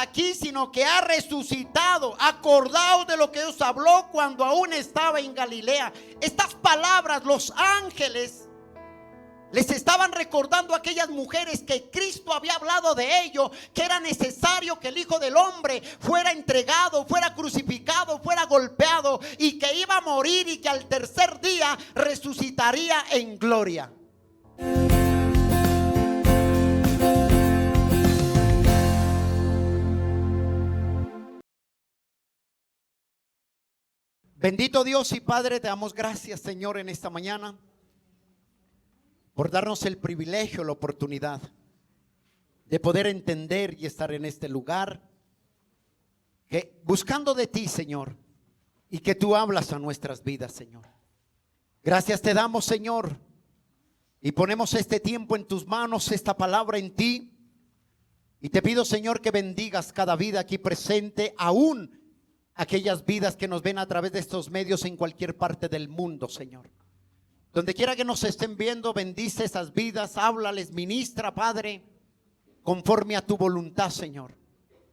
aquí, sino que ha resucitado. Acordaos de lo que os habló cuando aún estaba en Galilea. Estas palabras los ángeles les estaban recordando a aquellas mujeres que Cristo había hablado de ello, que era necesario que el Hijo del Hombre fuera entregado, fuera crucificado, fuera golpeado, y que iba a morir, y que al tercer día resucitaría en gloria. Bendito Dios y Padre, te damos gracias, Señor, en esta mañana por darnos el privilegio, la oportunidad de poder entender y estar en este lugar, que buscando de ti, Señor, y que tú hablas a nuestras vidas, Señor. Gracias te damos, Señor, y ponemos este tiempo en tus manos, esta palabra en ti, y te pido, Señor, que bendigas cada vida aquí presente, aún aquellas vidas que nos ven a través de estos medios en cualquier parte del mundo, Señor. Donde quiera que nos estén viendo, bendice esas vidas, háblales, ministra, Padre, conforme a tu voluntad, Señor.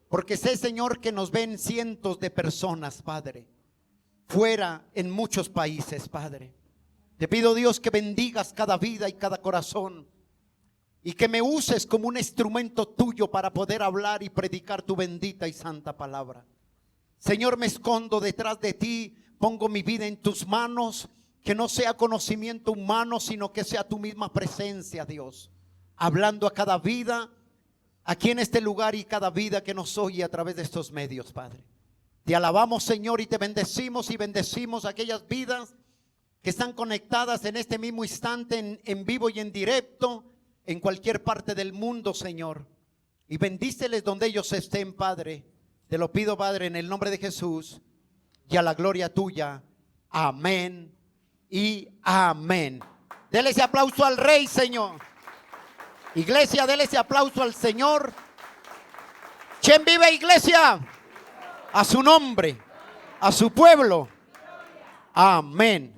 Porque sé, Señor, que nos ven cientos de personas, Padre, fuera en muchos países, Padre. Te pido, Dios, que bendigas cada vida y cada corazón, y que me uses como un instrumento tuyo para poder hablar y predicar tu bendita y santa palabra. Señor, me escondo detrás de ti, pongo mi vida en tus manos. Que no sea conocimiento humano, sino que sea tu misma presencia, Dios, hablando a cada vida aquí en este lugar y cada vida que nos oye a través de estos medios, Padre. Te alabamos, Señor, y te bendecimos, y bendecimos aquellas vidas que están conectadas en este mismo instante en vivo y en directo en cualquier parte del mundo, Señor. Y bendíceles donde ellos estén, Padre. Te lo pido, Padre, en el nombre de Jesús, y a la gloria tuya. Amén y amén. Dele ese aplauso al Rey, Señor. Iglesia, dele ese aplauso al Señor. ¿Quién vive, iglesia? A su nombre, a su pueblo. Amén.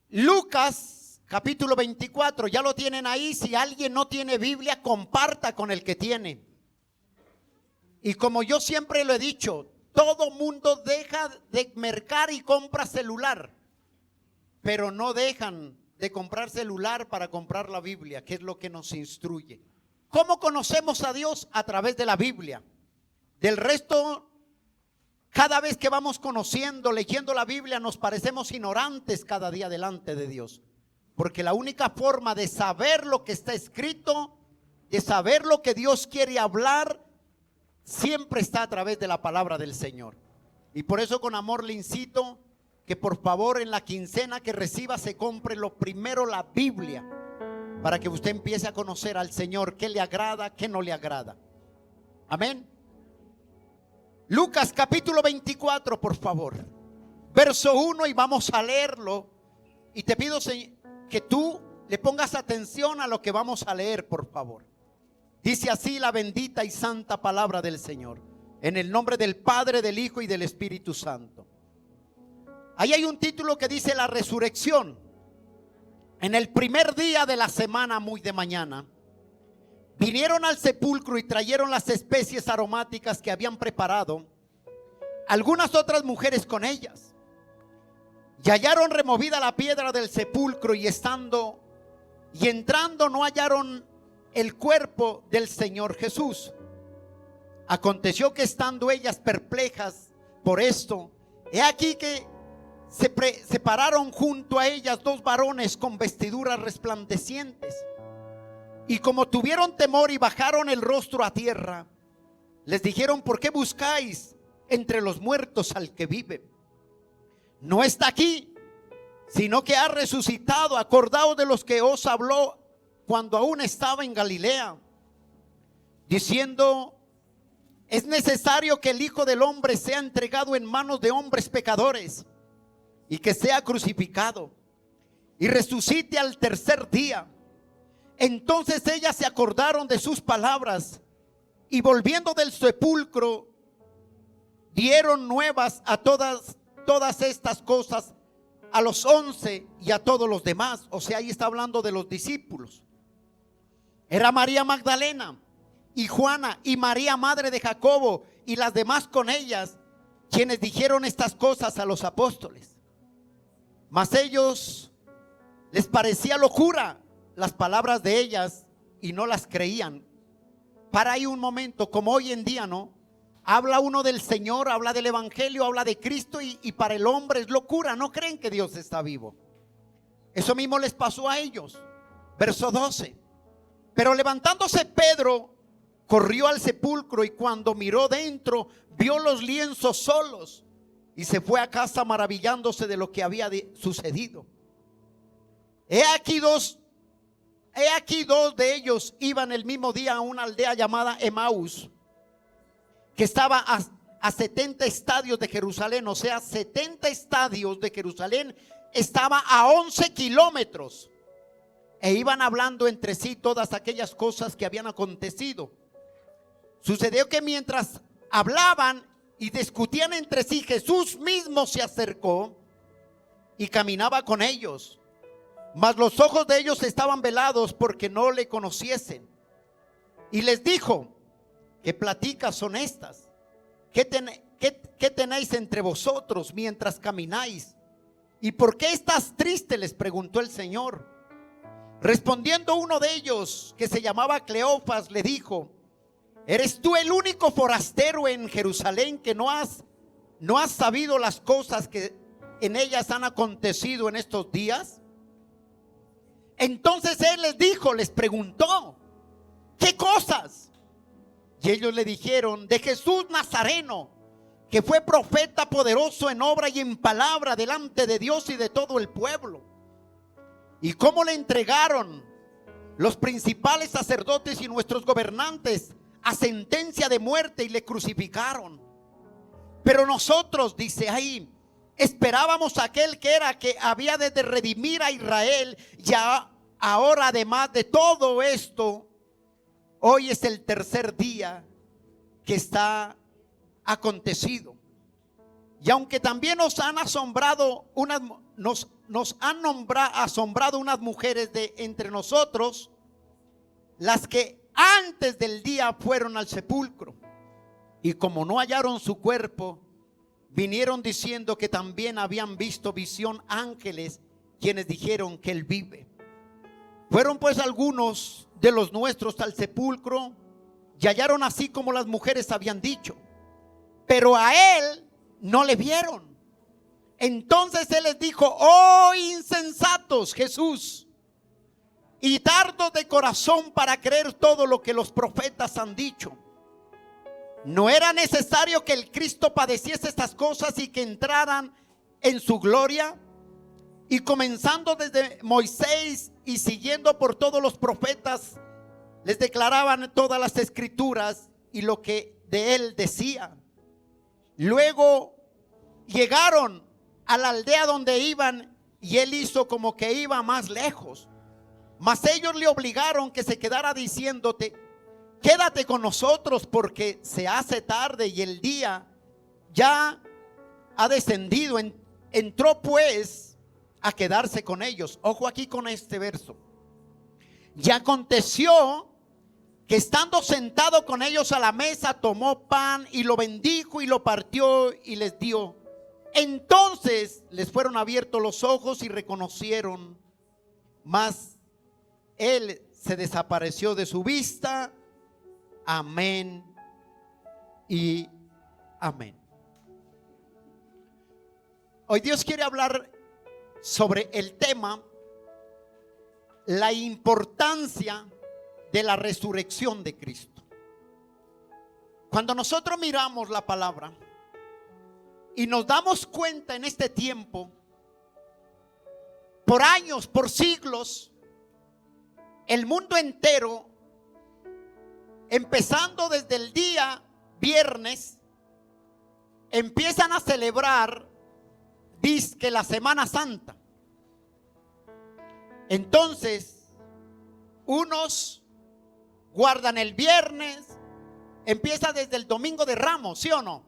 Lucas capítulo 24, ya lo tienen ahí. Si alguien no tiene Biblia, comparta con el que tiene. Y como yo siempre lo he dicho, todo mundo deja de mercar y compra celular, pero no dejan de comprar celular para comprar la Biblia, que es lo que nos instruye. ¿Cómo conocemos a Dios? A través de la Biblia. Del resto, cada vez que vamos conociendo, leyendo la Biblia, nos parecemos ignorantes cada día delante de Dios. Porque la única forma de saber lo que está escrito, de saber lo que Dios quiere hablar, siempre está a través de la palabra del Señor. Y por eso con amor le incito que por favor en la quincena que reciba se compre lo primero la Biblia, para que usted empiece a conocer al Señor, qué le agrada, qué no le agrada. Amén. Lucas capítulo 24, por favor, verso 1, y vamos a leerlo. Y te pido, Señor, que tú le pongas atención a lo que vamos a leer, por favor. Dice así la bendita y santa palabra del Señor, en el nombre del Padre, del Hijo y del Espíritu Santo. Ahí hay un título que dice la resurrección. En el primer día de la semana, muy de mañana, vinieron al sepulcro y trajeron las especies aromáticas que habían preparado, algunas otras mujeres con ellas. Y hallaron removida la piedra del sepulcro, y entrando no hallaron el cuerpo del Señor Jesús. Aconteció que estando ellas perplejas por esto, he aquí que se pararon junto a ellas dos varones con vestiduras resplandecientes, y como tuvieron temor y bajaron el rostro a tierra, les dijeron: ¿por qué buscáis entre los muertos al que vive? No está aquí, sino que ha resucitado. Acordaos de los que os habló cuando aún estaba en Galilea, diciendo: es necesario que el Hijo del Hombre sea entregado en manos de hombres pecadores, y que sea crucificado, y resucite al tercer día. Entonces ellas se acordaron de sus palabras, y volviendo del sepulcro dieron nuevas a todas estas cosas a los 11 y a todos los demás. O sea, ahí está hablando de los discípulos. Era María Magdalena, y Juana y María, madre de Jacobo, y las demás con ellas, quienes dijeron estas cosas a los apóstoles. Mas ellos les parecía locura las palabras de ellas y no las creían. Para ahí un momento, como hoy en día, ¿no? Habla uno del Señor, habla del Evangelio, habla de Cristo y para el hombre es locura. No creen que Dios está vivo. Eso mismo les pasó a ellos. Verso 12. Pero levantándose Pedro, corrió al sepulcro y cuando miró dentro, vio los lienzos solos y se fue a casa maravillándose de lo que había sucedido. He aquí dos de ellos iban el mismo día a una aldea llamada Emaús, que estaba a 70 estadios de Jerusalén. O sea, 70 estadios de Jerusalén estaba a 11 kilómetros. E iban hablando entre sí todas aquellas cosas que habían acontecido. Sucedió que mientras hablaban y discutían entre sí, Jesús mismo se acercó y caminaba con ellos. Mas los ojos de ellos estaban velados porque no le conociesen. Y les dijo: ¿qué pláticas son estas? ¿Qué tenéis entre vosotros mientras camináis? ¿Y por qué estás triste?, les preguntó el Señor. Respondiendo uno de ellos, que se llamaba Cleofas, le dijo: ¿eres tú el único forastero en Jerusalén que no has sabido las cosas que en ellas han acontecido en estos días? Entonces él les preguntó: ¿qué cosas? Y ellos le dijeron: de Jesús Nazareno, que fue profeta poderoso en obra y en palabra delante de Dios y de todo el pueblo. Y cómo le entregaron los principales sacerdotes y nuestros gobernantes a sentencia de muerte y le crucificaron. Pero nosotros, dice ahí, esperábamos a aquel que había de redimir a Israel. Ya ahora, además de todo esto, hoy es el tercer día que está acontecido. Y aunque también nos han asombrado asombrado unas mujeres de entre nosotros, las que antes del día fueron al sepulcro, y como no hallaron su cuerpo, vinieron diciendo que también habían visto visión ángeles, quienes dijeron que él vive. Fueron pues algunos de los nuestros al sepulcro y hallaron así como las mujeres habían dicho, pero a él no le vieron. Entonces él les dijo: oh insensatos, Jesús, y tardos de corazón para creer todo lo que los profetas han dicho. ¿No era necesario que el Cristo padeciese estas cosas y que entraran en su gloria? Y comenzando desde Moisés y siguiendo por todos los profetas, les declaraban todas las escrituras y lo que de él decía. Luego llegaron a la aldea donde iban y él hizo como que iba más lejos. Mas ellos le obligaron que se quedara diciéndote: quédate con nosotros porque se hace tarde y el día ya ha descendido. Entró pues a quedarse con ellos. Ojo aquí con este verso. Y aconteció que estando sentado con ellos a la mesa, tomó pan y lo bendijo y lo partió y les dio. Entonces les fueron abiertos los ojos y reconocieron, mas él se desapareció de su vista. Amén y amén. Hoy Dios quiere hablar sobre el tema: la importancia de la resurrección de Cristo. Cuando nosotros miramos la palabra y nos damos cuenta en este tiempo, por años, por siglos, el mundo entero, empezando desde el día viernes, empiezan a celebrar, dizque la Semana Santa. Entonces, unos guardan el viernes, empieza desde el domingo de Ramos, ¿sí o no?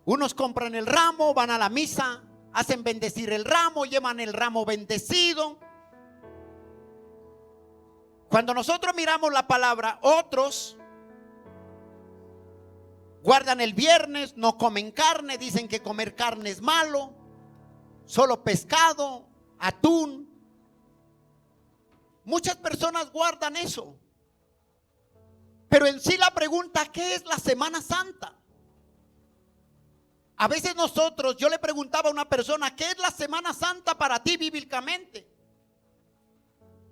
Unos compran el ramo, van a la misa, hacen bendecir el ramo, llevan el ramo bendecido. Cuando nosotros miramos la palabra, otros Guardan el viernes, no comen carne, dicen que comer carne es malo, solo pescado, atún. Muchas personas guardan eso. Pero en sí la pregunta, ¿qué es la Semana Santa? A veces yo le preguntaba a una persona, ¿qué es la Semana Santa para ti bíblicamente?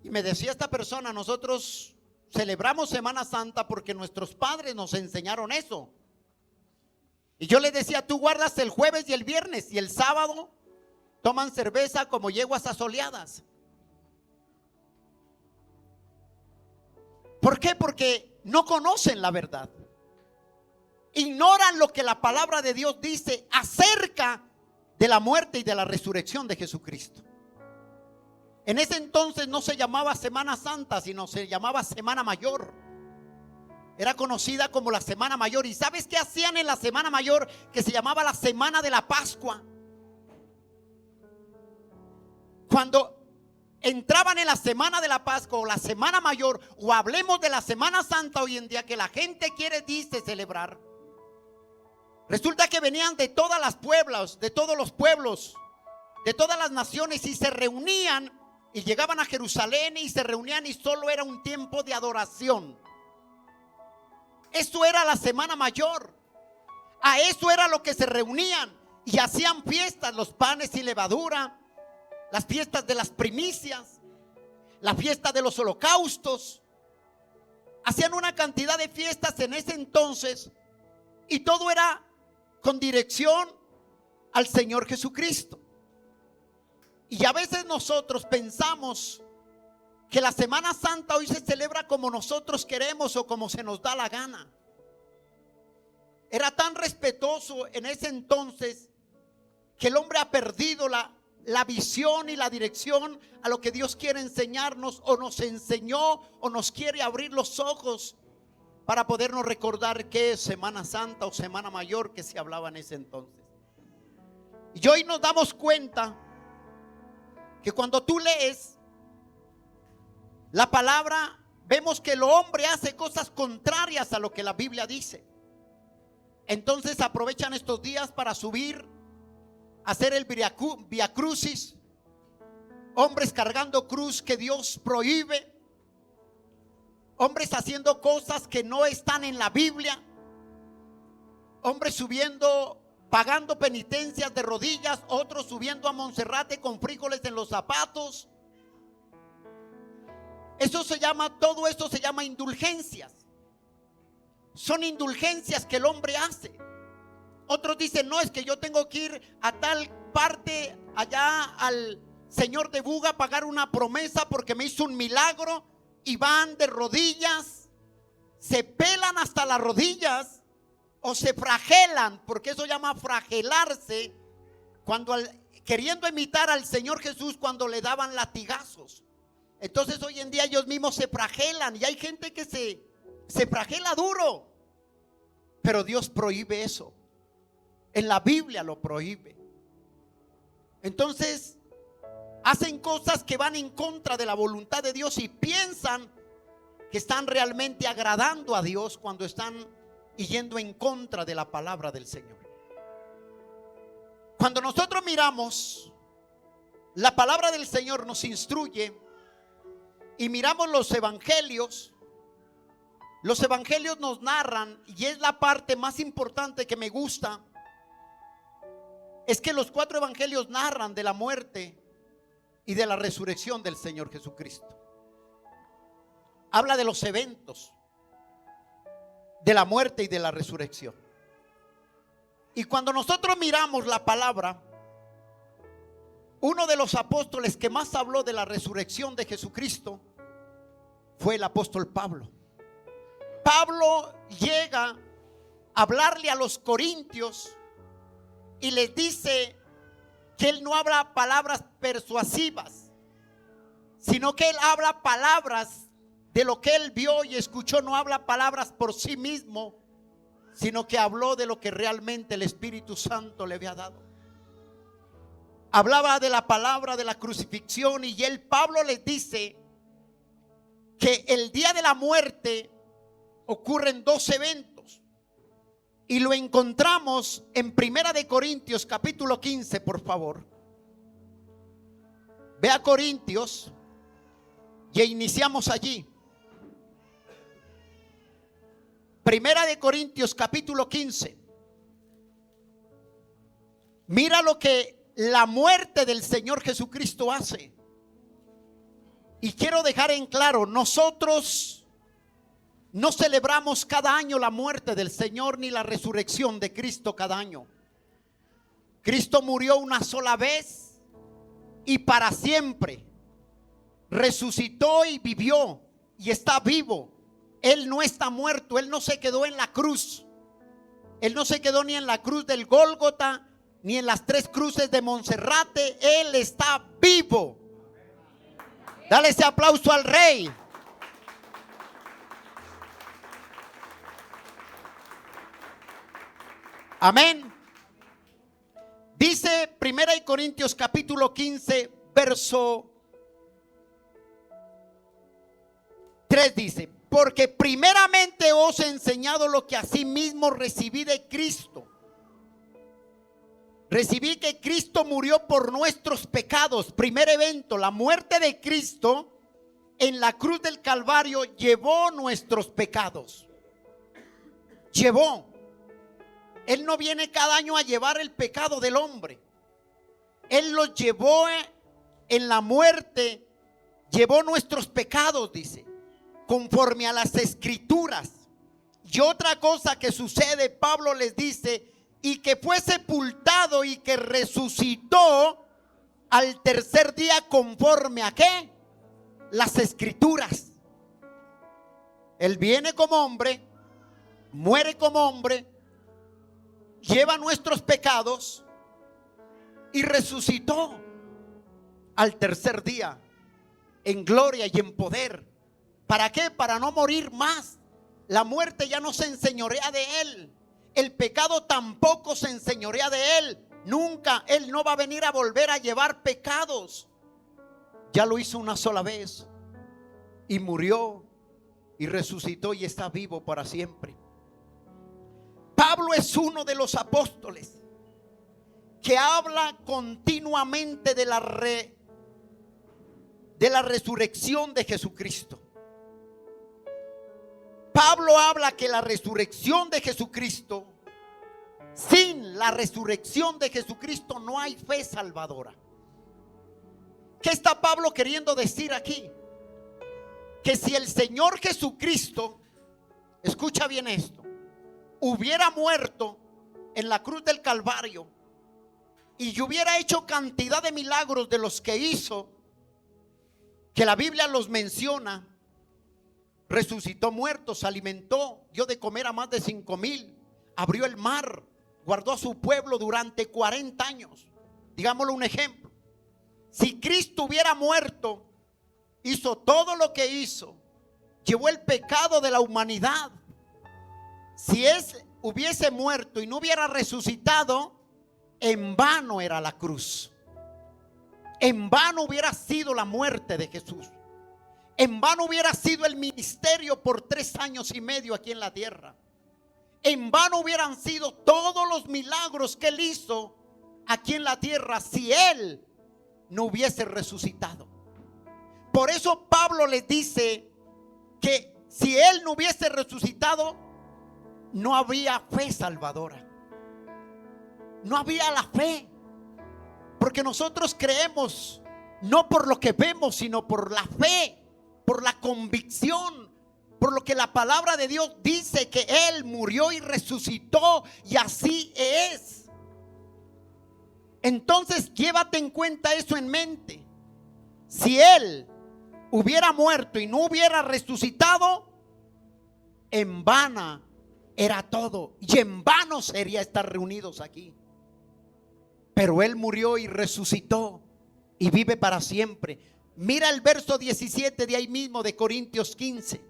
Y me decía esta persona, nosotros celebramos Semana Santa porque nuestros padres nos enseñaron eso. Y yo le decía, tú guardas el jueves y el viernes y el sábado toman cerveza como yeguas asoleadas. ¿Por qué? Porque no conocen la verdad. Ignoran lo que la palabra de Dios dice acerca de la muerte y de la resurrección de Jesucristo. En ese entonces no se llamaba Semana Santa, sino se llamaba Semana Mayor. Era conocida como la Semana Mayor. ¿Y sabes qué hacían en la Semana Mayor? Que se llamaba la Semana de la Pascua. Cuando entraban en la Semana de la Pascua o la Semana Mayor, o hablemos de la Semana Santa hoy en día, que la gente dice celebrar, resulta que venían de todas las pueblos, de todos los pueblos, de todas las naciones, y se reunían y llegaban a Jerusalén y se reunían, y solo era un tiempo de adoración. Eso era la Semana Mayor. A eso era lo que se reunían y hacían fiestas, los panes y levadura, las fiestas de las primicias, la fiesta de los holocaustos. Hacían una cantidad de fiestas en ese entonces, y todo era con dirección al Señor Jesucristo. Y a veces nosotros pensamos que la Semana Santa hoy se celebra como nosotros queremos o como se nos da la gana. Era tan respetuoso en ese entonces que el hombre ha perdido la visión y la dirección a lo que Dios quiere enseñarnos, o nos enseñó, o nos quiere abrir los ojos para podernos recordar qué es Semana Santa o Semana Mayor que se hablaba en ese entonces. Y hoy nos damos cuenta que cuando tú lees la palabra, vemos que el hombre hace cosas contrarias a lo que la Biblia dice. Entonces aprovechan estos días para subir, hacer el Via Crucis, hombres cargando cruz que Dios prohíbe, hombres haciendo cosas que no están en la Biblia, hombres subiendo, pagando penitencias de rodillas, otros subiendo a Monserrate con frijoles en los zapatos. Todo esto se llama indulgencias. Son indulgencias que el hombre hace. Otros dicen, no, es que yo tengo que ir a tal parte allá al señor de Buga a pagar una promesa porque me hizo un milagro, y van de rodillas, se pelan hasta las rodillas o se fragelan, porque eso llama fragelarse, queriendo imitar al Señor Jesús cuando le daban latigazos. Entonces hoy en día ellos mismos se fragelan, y hay gente que se fragela duro, pero Dios prohíbe eso. En la Biblia lo prohíbe. Entonces hacen cosas que van en contra de la voluntad de Dios y piensan que están realmente agradando a Dios cuando están yendo en contra de la palabra del Señor. Cuando nosotros miramos la palabra del Señor, nos instruye, y miramos los evangelios nos narran, y es la parte más importante que me gusta, es que los 4 evangelios narran de la muerte y de la resurrección del Señor Jesucristo. Habla de los eventos de la muerte y de la resurrección. Y cuando nosotros miramos la palabra, uno de los apóstoles que más habló de la resurrección de Jesucristo fue el apóstol Pablo. Pablo llega a hablarle a los corintios y les dice que él no habla palabras persuasivas, sino que él habla palabras de lo que él vio y escuchó. No habla palabras por sí mismo, sino que habló de lo que realmente el Espíritu Santo le había dado. Hablaba de la palabra de la crucifixión, y Pablo les dice que el día de la muerte ocurren 2 eventos. Y lo encontramos en Primera de Corintios capítulo 15, por favor. Ve a Corintios y iniciamos allí. Primera de Corintios capítulo 15. Mira lo que la muerte del Señor Jesucristo hace. Y quiero dejar en claro, nosotros no celebramos cada año la muerte del Señor ni la resurrección de Cristo cada año. Cristo murió una sola vez y para siempre. Resucitó y vivió y está vivo. Él no está muerto, Él no se quedó en la cruz. Él no se quedó ni en la cruz del Gólgota, ni en las 3 cruces de Monserrate. Él está vivo. Dale ese aplauso al Rey. Amén. Dice Primera de Corintios capítulo 15, verso 3, dice: porque primeramente os he enseñado lo que asimismo recibí de Cristo. Recibí que Cristo murió por nuestros pecados. Primer evento, la muerte de Cristo en la cruz del Calvario llevó nuestros pecados. Llevó. Él no viene cada año a llevar el pecado del hombre. Él los llevó en la muerte. Llevó nuestros pecados, dice, conforme a las Escrituras. Y otra cosa que sucede, Pablo les dice: y que fue sepultado y que resucitó al tercer día, conforme a ¿qué? Las Escrituras. Él viene como hombre, muere como hombre, lleva nuestros pecados y resucitó al tercer día en gloria y en poder. ¿Para qué? Para no morir más. La muerte ya no se enseñorea de él. El pecado tampoco se enseñorea de él. Nunca. Él no va a venir a volver a llevar pecados. Ya lo hizo una sola vez y murió y resucitó y está vivo para siempre. Pablo es uno de los apóstoles que habla continuamente de la resurrección de Jesucristo. Pablo habla que la resurrección de Jesucristo, sin la resurrección de Jesucristo no hay fe salvadora. ¿Qué está Pablo queriendo decir aquí? Que si el Señor Jesucristo, escucha bien esto, hubiera muerto en la cruz del Calvario y hubiera hecho cantidad de milagros de los que hizo, que la Biblia los menciona, resucitó muertos, alimentó, dio de comer a más de 5,000, abrió el mar, guardó a su pueblo durante 40 años. Digámoslo un ejemplo. Si Cristo hubiera muerto, hizo todo lo que hizo, llevó el pecado de la humanidad. Si hubiese muerto y no hubiera resucitado, en vano era la cruz. En vano hubiera sido la muerte de Jesús. En vano hubiera sido el ministerio por 3 años y medio aquí en la tierra. En vano hubieran sido todos los milagros que él hizo aquí en la tierra si él no hubiese resucitado. Por eso Pablo les dice que si él no hubiese resucitado, no había fe salvadora. No había la fe. Porque nosotros creemos no por lo que vemos, sino por la fe, por la convicción, por lo que la palabra de Dios dice, que él murió y resucitó, y así es. Entonces llévate en cuenta eso en mente. Si él hubiera muerto y no hubiera resucitado, en vano era todo, y en vano sería estar reunidos aquí. Pero él murió y resucitó y vive para siempre. Mira el verso 17 de ahí mismo de Corintios 15.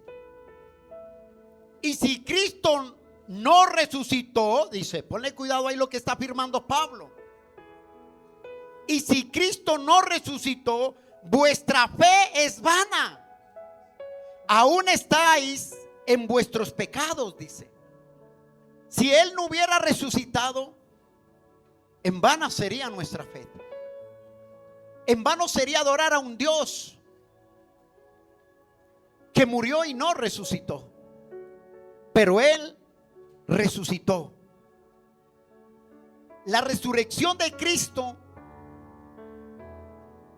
Y si Cristo no resucitó, dice, ponle cuidado ahí lo que está afirmando Pablo. Y si Cristo no resucitó, vuestra fe es vana. Aún estáis en vuestros pecados, dice. Si Él no hubiera resucitado, en vano sería nuestra fe. En vano sería adorar a un Dios que murió y no resucitó. Pero Él resucitó. La resurrección de Cristo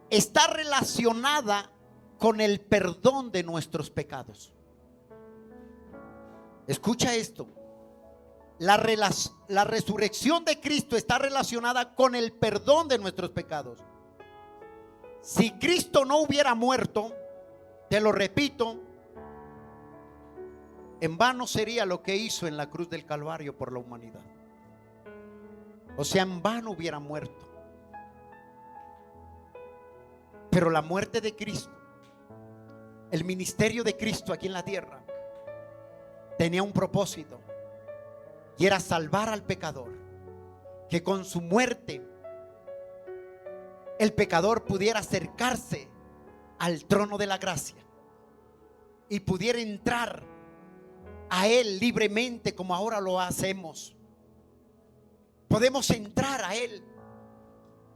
está relacionada con el perdón de nuestros pecados. Escucha esto. La resurrección de Cristo está relacionada con el perdón de nuestros pecados. Si Cristo no hubiera muerto, te lo repito, en vano sería lo que hizo en la cruz del Calvario por la humanidad. O sea, en vano hubiera muerto. Pero la muerte de Cristo, el ministerio de Cristo aquí en la tierra, tenía un propósito, y era salvar al pecador. Que con su muerte el pecador pudiera acercarse al trono de la gracia y pudiera entrar a Él libremente, como ahora lo hacemos. Podemos entrar a Él,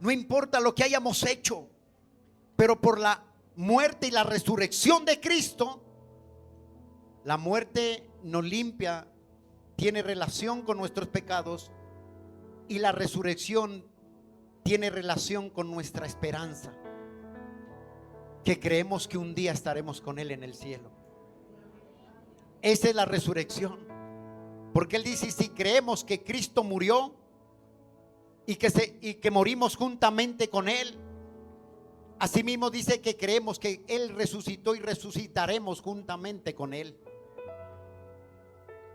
no importa lo que hayamos hecho, pero por la muerte y la resurrección de Cristo, la muerte nos limpia, tiene relación con nuestros pecados, y la resurrección tiene relación con nuestra esperanza, que creemos que un día estaremos con Él en el cielo. Esa es la resurrección, porque Él dice: si creemos que Cristo murió y que morimos juntamente con Él, asimismo dice que creemos que Él resucitó y resucitaremos juntamente con Él.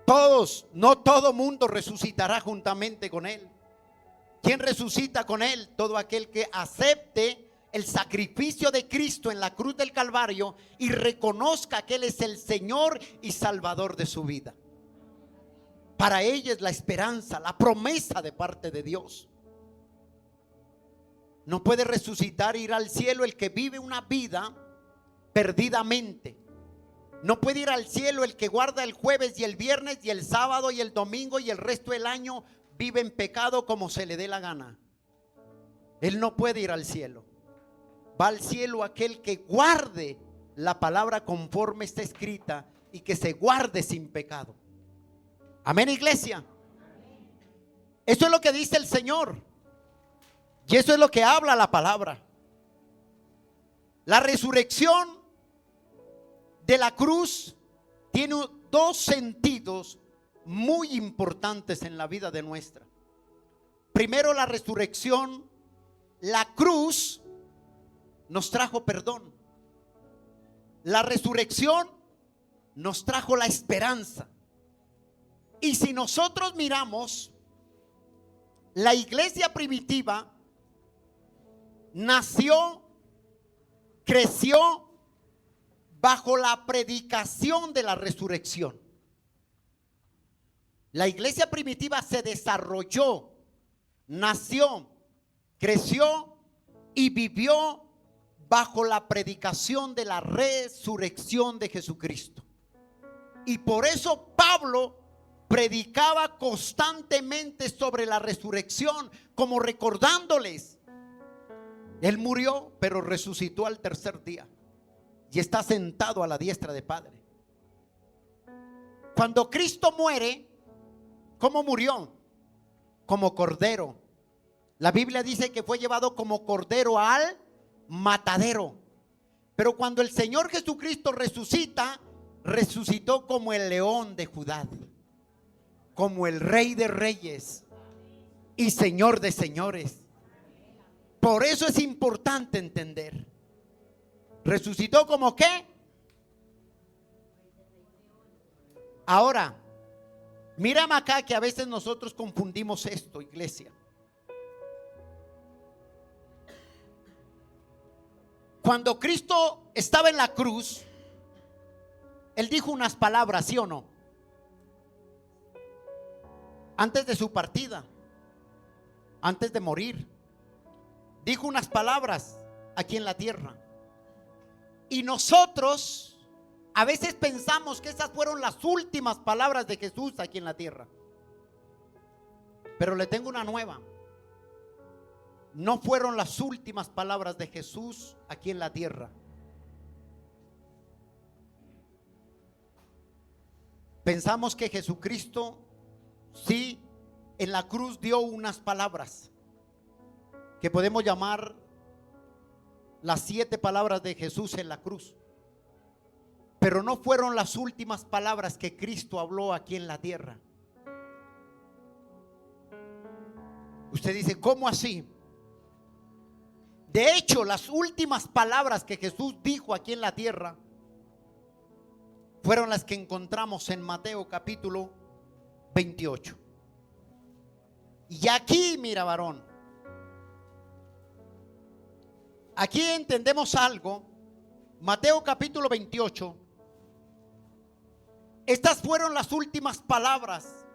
Todos, no todo mundo resucitará juntamente con Él. ¿Quién resucita con Él? Todo aquel que acepte el sacrificio de Cristo en la cruz del Calvario y reconozca que Él es el Señor y Salvador de su vida. Para ella es la esperanza, la promesa de parte de Dios. No puede resucitar e ir al cielo el que vive una vida perdidamente. No puede ir al cielo el que guarda el jueves y el viernes y el sábado y el domingo y el resto del año vive en pecado como se le dé la gana. Él no puede ir al cielo. Va al cielo aquel que guarde la palabra conforme está escrita y que se guarde sin pecado. Amén, iglesia. Eso es lo que dice el Señor, y eso es lo que habla la palabra. La resurrección de la cruz tiene dos sentidos muy importantes en la vida de nuestra. Primero, la resurrección, la cruz nos trajo perdón. La resurrección nos trajo la esperanza. Y si nosotros miramos, la iglesia primitiva nació, creció bajo la predicación de la resurrección. La iglesia primitiva se desarrolló, nació, creció y vivió bajo la predicación de la resurrección de Jesucristo. Y por eso Pablo predicaba constantemente sobre la resurrección, como recordándoles: Él murió, pero resucitó al tercer día y está sentado a la diestra del Padre. Cuando Cristo muere, ¿cómo murió? Como cordero. La Biblia dice que fue llevado como cordero al matadero. Pero cuando el Señor Jesucristo resucita, resucitó como el león de Judá, como el Rey de reyes y Señor de señores. Por eso es importante entender. ¿Resucitó como qué? Ahora, mírame acá, que a veces nosotros confundimos esto, iglesia. Cuando Cristo estaba en la cruz, Él dijo unas palabras, ¿sí o no? Antes de su partida, antes de morir, dijo unas palabras aquí en la tierra. Y nosotros a veces pensamos que esas fueron las últimas palabras de Jesús aquí en la tierra. Pero le tengo una nueva. No fueron las últimas palabras de Jesús aquí en la tierra. Pensamos que Jesucristo sí en la cruz dio unas palabras que podemos llamar las 7 palabras de Jesús en la cruz. Pero no fueron las últimas palabras que Cristo habló aquí en la tierra. Usted dice, ¿cómo así? De hecho, las últimas palabras que Jesús dijo aquí en la tierra fueron las que encontramos en Mateo capítulo 28. Y aquí, mira, varón, aquí entendemos algo. Mateo capítulo 28. Estas fueron las últimas palabras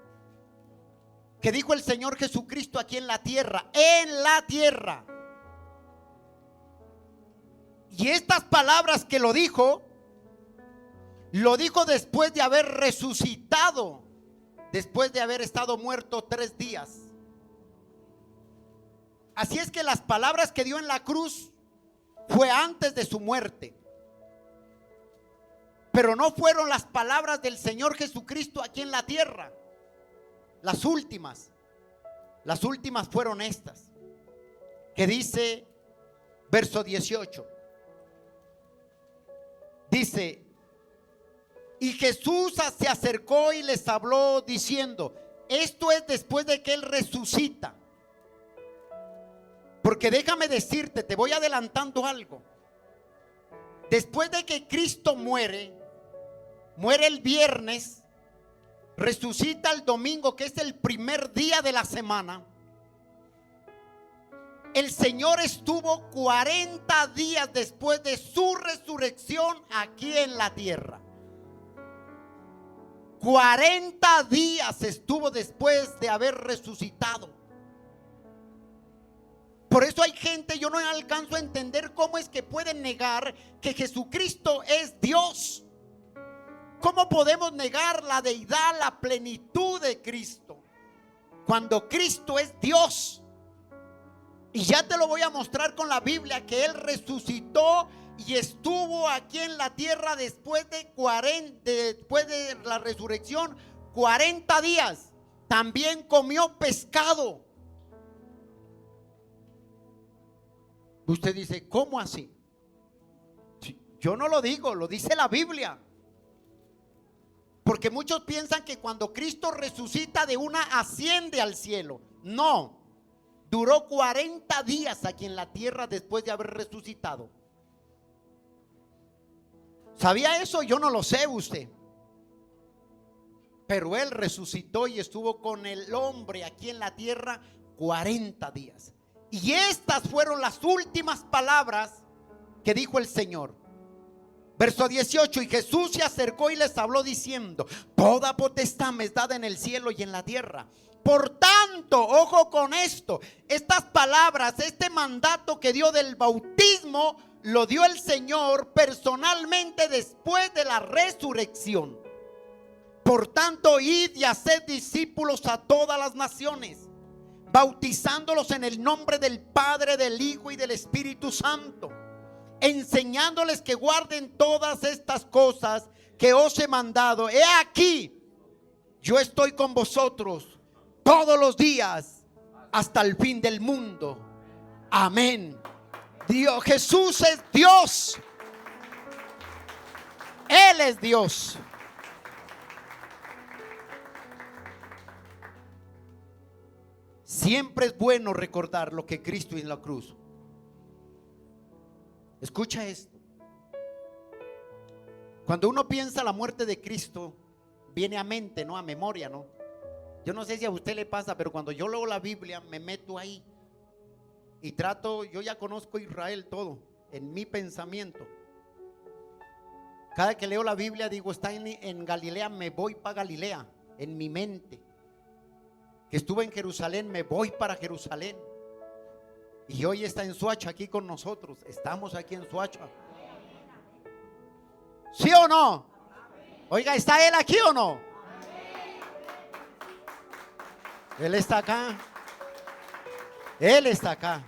que dijo el Señor Jesucristo aquí en la tierra. En la tierra. Y estas palabras que lo dijo después de haber resucitado, después de haber estado muerto 3 días. Así es que las palabras que dio en la cruz fue antes de su muerte. Pero no fueron las palabras del Señor Jesucristo aquí en la tierra. Las últimas fueron estas, que dice verso 18. Dice: y Jesús se acercó y les habló diciendo, esto es después de que Él resucita. Porque déjame decirte, te voy adelantando algo. Después de que Cristo muere el viernes, resucita el domingo, que es el primer día de la semana. El Señor estuvo 40 días después de su resurrección aquí en la tierra. 40 días estuvo después de haber resucitado. Por eso hay gente, yo no alcanzo a entender cómo es que pueden negar que Jesucristo es Dios. ¿Cómo podemos negar la deidad, la plenitud de Cristo, cuando Cristo es Dios? Y ya te lo voy a mostrar con la Biblia, que Él resucitó y estuvo aquí en la tierra después de la resurrección 40 días. También comió pescado. Usted dice, ¿cómo así? Yo no lo digo, lo dice la Biblia. Porque muchos piensan que cuando Cristo resucita de una asciende al cielo. No. Duró 40 días aquí en la tierra después de haber resucitado. ¿Sabía eso? Yo no lo sé, usted. Pero Él resucitó y estuvo con el hombre aquí en la tierra 40 días. Y estas fueron las últimas palabras que dijo el Señor. Verso 18: y Jesús se acercó y les habló diciendo, toda potestad me es dada en el cielo y en la tierra. Por tanto, ojo con esto, estas palabras, este mandato que dio del bautismo, lo dio el Señor personalmente después de la resurrección. Por tanto, id y haced discípulos a todas las naciones, bautizándolos en el nombre del Padre, del Hijo y del Espíritu Santo, enseñándoles que guarden todas estas cosas que os he mandado. He aquí, yo estoy con vosotros todos los días hasta el fin del mundo. Amén. Dios, Jesús es Dios. Él es Dios. Siempre es bueno recordar lo que Cristo hizo en la cruz. Escucha esto. Cuando uno piensa la muerte de Cristo, viene a mente, no a memoria, ¿no? Yo no sé si a usted le pasa, pero cuando yo leo la Biblia me meto ahí y trato, yo ya conozco Israel todo en mi pensamiento. Cada que leo la Biblia digo, está en Galilea, me voy para Galilea, en mi mente. Que estuve en Jerusalén, me voy para Jerusalén. Y hoy está en Soacha aquí con nosotros. Estamos aquí en Soacha. ¿Sí o no? Oiga, ¿está Él aquí o no? Él está acá. Él está acá.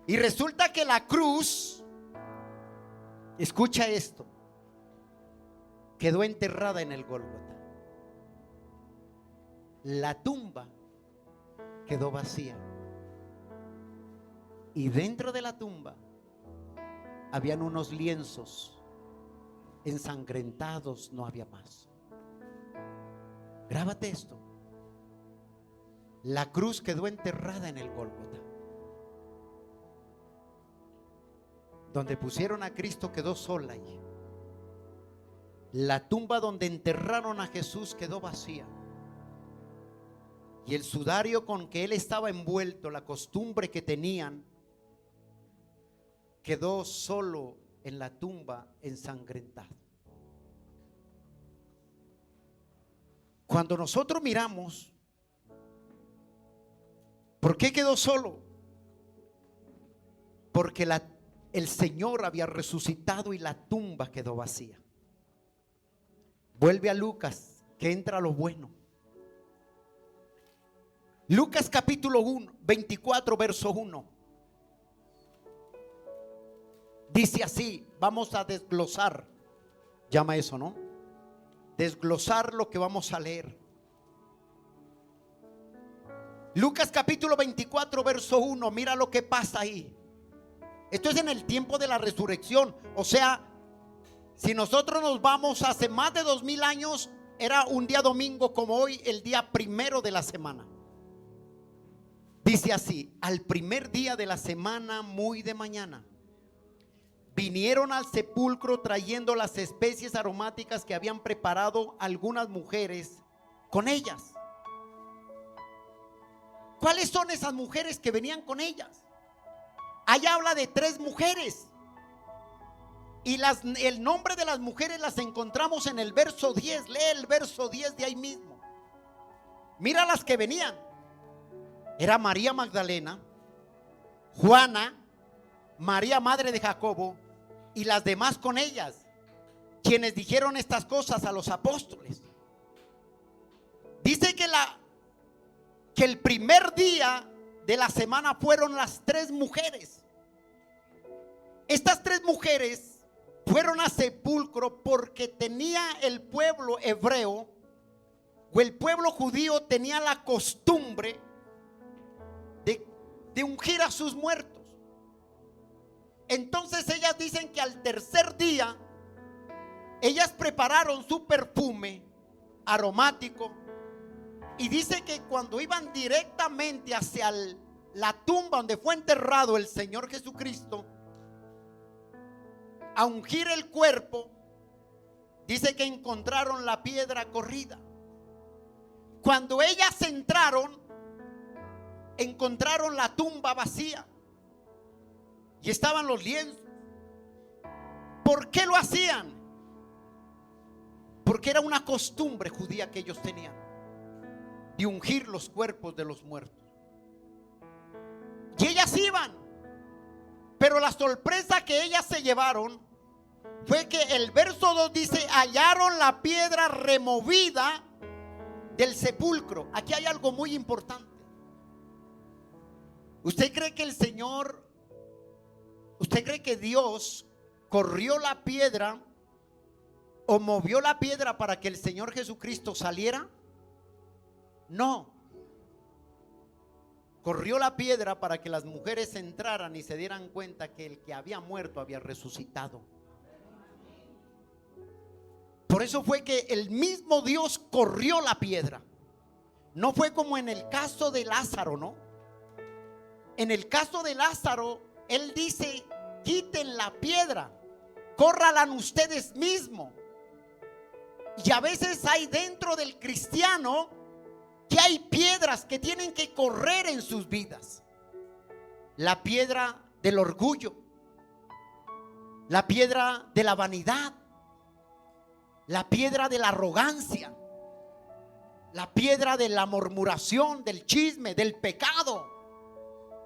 Y resulta que la cruz, escucha esto, quedó enterrada en el Gólgota. La tumba quedó vacía. Y dentro de la tumba habían unos lienzos ensangrentados, no había más. Grábate esto. La cruz quedó enterrada en el Gólgota. Donde pusieron a Cristo quedó sola ahí. La tumba donde enterraron a Jesús quedó vacía. Y el sudario con que él estaba envuelto, la costumbre que tenían, quedó solo en la tumba ensangrentado. Cuando nosotros miramos, ¿por qué quedó solo? Porque el Señor había resucitado y la tumba quedó vacía. Vuelve a Lucas, que entra lo bueno. Lucas capítulo 1, 24, verso 1. Dice así, vamos a desglosar. Llama eso, ¿no? Desglosar lo que vamos a leer. Lucas capítulo 24, verso 1. Mira lo que pasa ahí. Esto es en el tiempo de la resurrección. O sea, si nosotros nos vamos hace más de 2000 años, era un día domingo como hoy, el día primero de la semana. Dice así: al primer día de la semana, muy de mañana, vinieron al sepulcro trayendo las especies aromáticas que habían preparado algunas mujeres con ellas. ¿Cuáles son esas mujeres que venían con ellas? Ahí habla de 3 mujeres. Y el nombre de las mujeres las encontramos en el verso 10. Lee el verso 10 de ahí mismo. Mira las que venían. Era María Magdalena, Juana, María madre de Jacobo y las demás con ellas, quienes dijeron estas cosas a los apóstoles. Dice que el primer día de la semana fueron las 3 mujeres. Estas 3 mujeres fueron al sepulcro porque tenía el pueblo hebreo o el pueblo judío tenía la costumbre de ungir a sus muertos. Entonces ellas dicen que al tercer día ellas prepararon su perfume aromático. Y dice que cuando iban directamente hacia la tumba donde fue enterrado el Señor Jesucristo, a ungir el cuerpo, dice que encontraron la piedra corrida. Cuando ellas entraron, encontraron la tumba vacía y estaban los lienzos. ¿Por qué lo hacían? Porque era una costumbre judía que ellos tenían de ungir los cuerpos de los muertos. Y ellas iban, pero la sorpresa que ellas se llevaron fue que el verso 2 dice: hallaron la piedra removida del sepulcro. Aquí hay algo muy importante. ¿Usted cree que usted cree que Dios corrió la piedra o movió la piedra para que el Señor Jesucristo saliera? No. Corrió la piedra para que las mujeres entraran y se dieran cuenta que el que había muerto había resucitado. Por eso fue que el mismo Dios corrió la piedra. No fue como en el caso de Lázaro, ¿no? En el caso de Lázaro, él dice: quiten la piedra, córralan ustedes mismos. Y a veces hay dentro del cristiano que hay piedras que tienen que correr en sus vidas. La piedra del orgullo, la piedra de la vanidad, la piedra de la arrogancia, la piedra de la murmuración, del chisme, del pecado,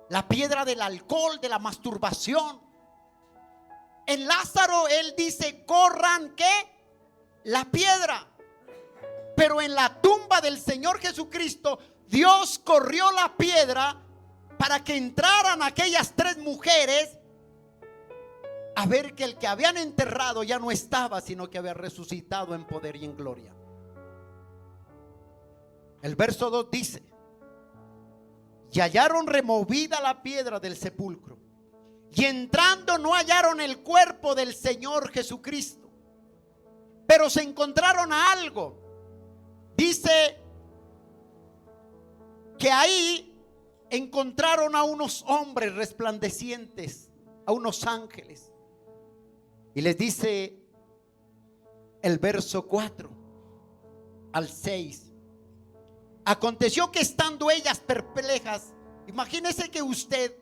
la piedra del alcohol, de la masturbación. En Lázaro él dice: corran ¿qué? La piedra. Pero en la tumba del Señor Jesucristo, Dios corrió la piedra para que entraran aquellas 3 mujeres a ver que el que habían enterrado ya no estaba, sino que había resucitado en poder y en gloria. El verso 2 dice: y hallaron removida la piedra del sepulcro, y entrando no hallaron el cuerpo del Señor Jesucristo, pero se encontraron a algo. Dice que ahí encontraron a unos hombres resplandecientes, a unos ángeles. Y les dice el verso 4 al 6: aconteció que estando ellas perplejas, imagínese que usted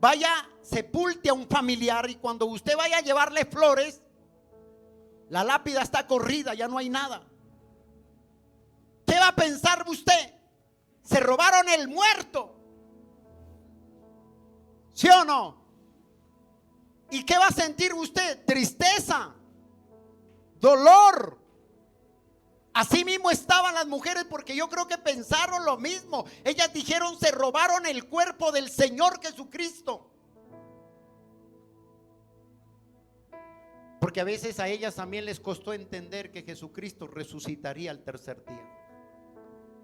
vaya, sepulte a un familiar, y cuando usted vaya a llevarle flores, la lápida está corrida, ya no hay nada. ¿Qué va a pensar usted? Se robaron el muerto, ¿sí o no? ¿Y qué va a sentir usted? Tristeza, dolor. Así mismo estaban las mujeres, porque yo creo que pensaron lo mismo. Ellas dijeron: se robaron el cuerpo del Señor Jesucristo. Porque a veces a ellas también les costó entender que Jesucristo resucitaría al tercer día.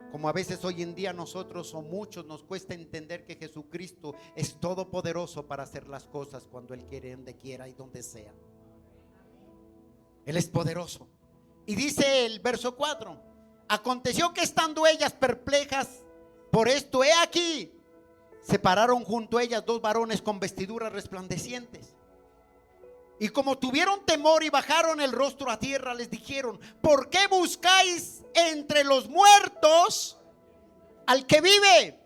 Como a veces hoy en día nosotros o muchos nos cuesta entender que Jesucristo es todopoderoso para hacer las cosas cuando Él quiere, donde quiera y donde sea. Él es poderoso. Y dice el verso 4: aconteció que estando ellas perplejas por esto, he aquí, se pararon junto a ellas 2 varones con vestiduras resplandecientes. Y como tuvieron temor y bajaron el rostro a tierra, les dijeron: ¿por qué buscáis entre los muertos al que vive?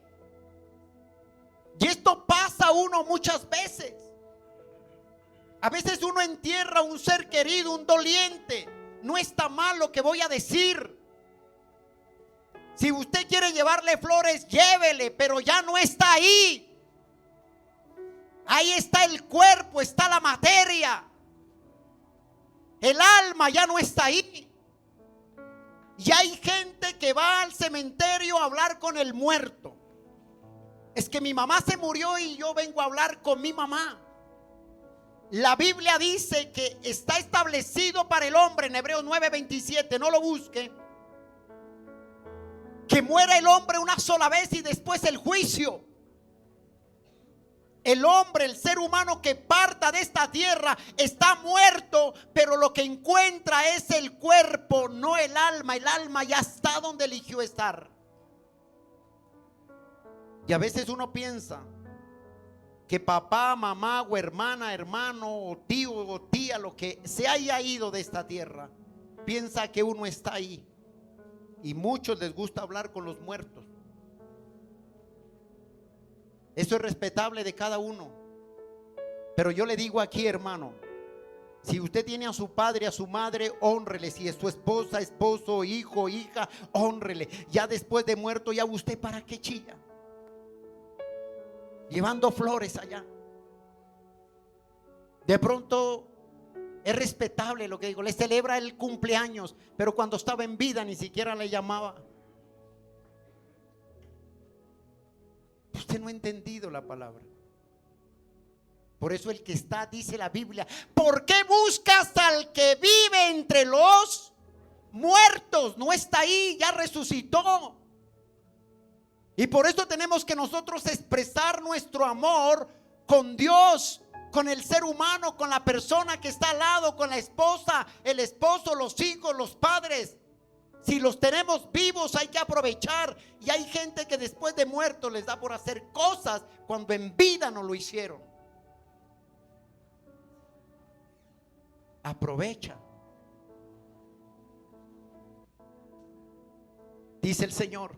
Y esto pasa a uno muchas veces. A veces uno entierra a un ser querido, un doliente. No está mal lo que voy a decir. Si usted quiere llevarle flores, llévele, pero ya no está ahí. Ahí está el cuerpo, está la materia. El alma ya no está ahí. Y hay gente que va al cementerio a hablar con el muerto. Es que mi mamá se murió y yo vengo a hablar con mi mamá. La Biblia dice que está establecido para el hombre, en Hebreos 9:27, no lo busque, que muera el hombre una sola vez y después el juicio. El hombre, el ser humano que parta de esta tierra está muerto, pero lo que encuentra es el cuerpo, no el alma. El alma ya está donde eligió estar. Y a veces uno piensa que papá, mamá o hermana, hermano o tío o tía, lo que se haya ido de esta tierra, piensa que uno está ahí. Y muchos les gusta hablar con los muertos. Eso es respetable de cada uno. Pero yo le digo aquí, hermano, si usted tiene a su padre, a su madre, hónrele. Si es su esposa, esposo, hijo, hija, hónrele. Ya después de muerto, ya usted para qué chilla, llevando flores allá. De pronto es respetable lo que digo, le celebra el cumpleaños, pero cuando estaba en vida ni siquiera le llamaba. Usted no ha entendido la palabra. Por eso el que está, dice la Biblia: ¿por qué buscas al que vive entre los muertos? No está ahí, ya resucitó. Y por eso tenemos que nosotros expresar nuestro amor con Dios, con el ser humano, con la persona que está al lado, con la esposa, el esposo, los hijos, los padres. Si los tenemos vivos hay que aprovechar. Y hay gente que después de muerto les da por hacer cosas cuando en vida no lo hicieron. Aprovecha. Dice el Señor: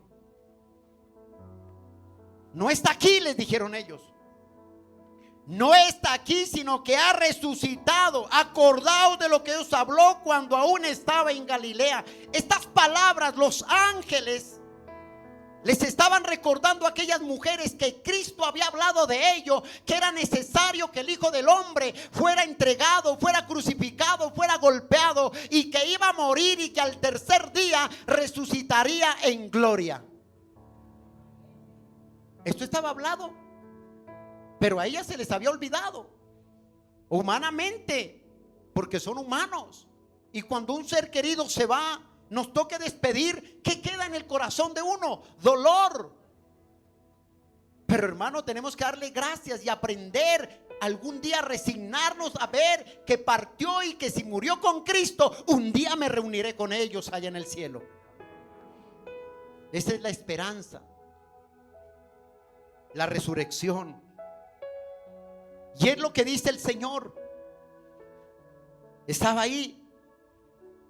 no está aquí, les dijeron ellos. No está aquí, sino que ha resucitado. Acordaos de lo que os habló cuando aún estaba en Galilea. Estas palabras los ángeles Les estaban recordando a aquellas mujeres que Cristo había hablado de ello, que era necesario que el Hijo del Hombre fuera entregado, fuera crucificado, fuera golpeado y que iba a morir y que al tercer día resucitaría en gloria. Esto estaba hablado, pero a ellas se les había olvidado, humanamente, porque son humanos. Y cuando un ser querido se va, nos toque despedir, ¿qué queda en el corazón de uno? Dolor. Pero hermano, tenemos que darle gracias y aprender algún día a resignarnos a ver que partió y que si murió con Cristo, un día me reuniré con ellos allá en el cielo. Esa es la esperanza, la resurrección. Y es lo que dice el Señor. Estaba ahí.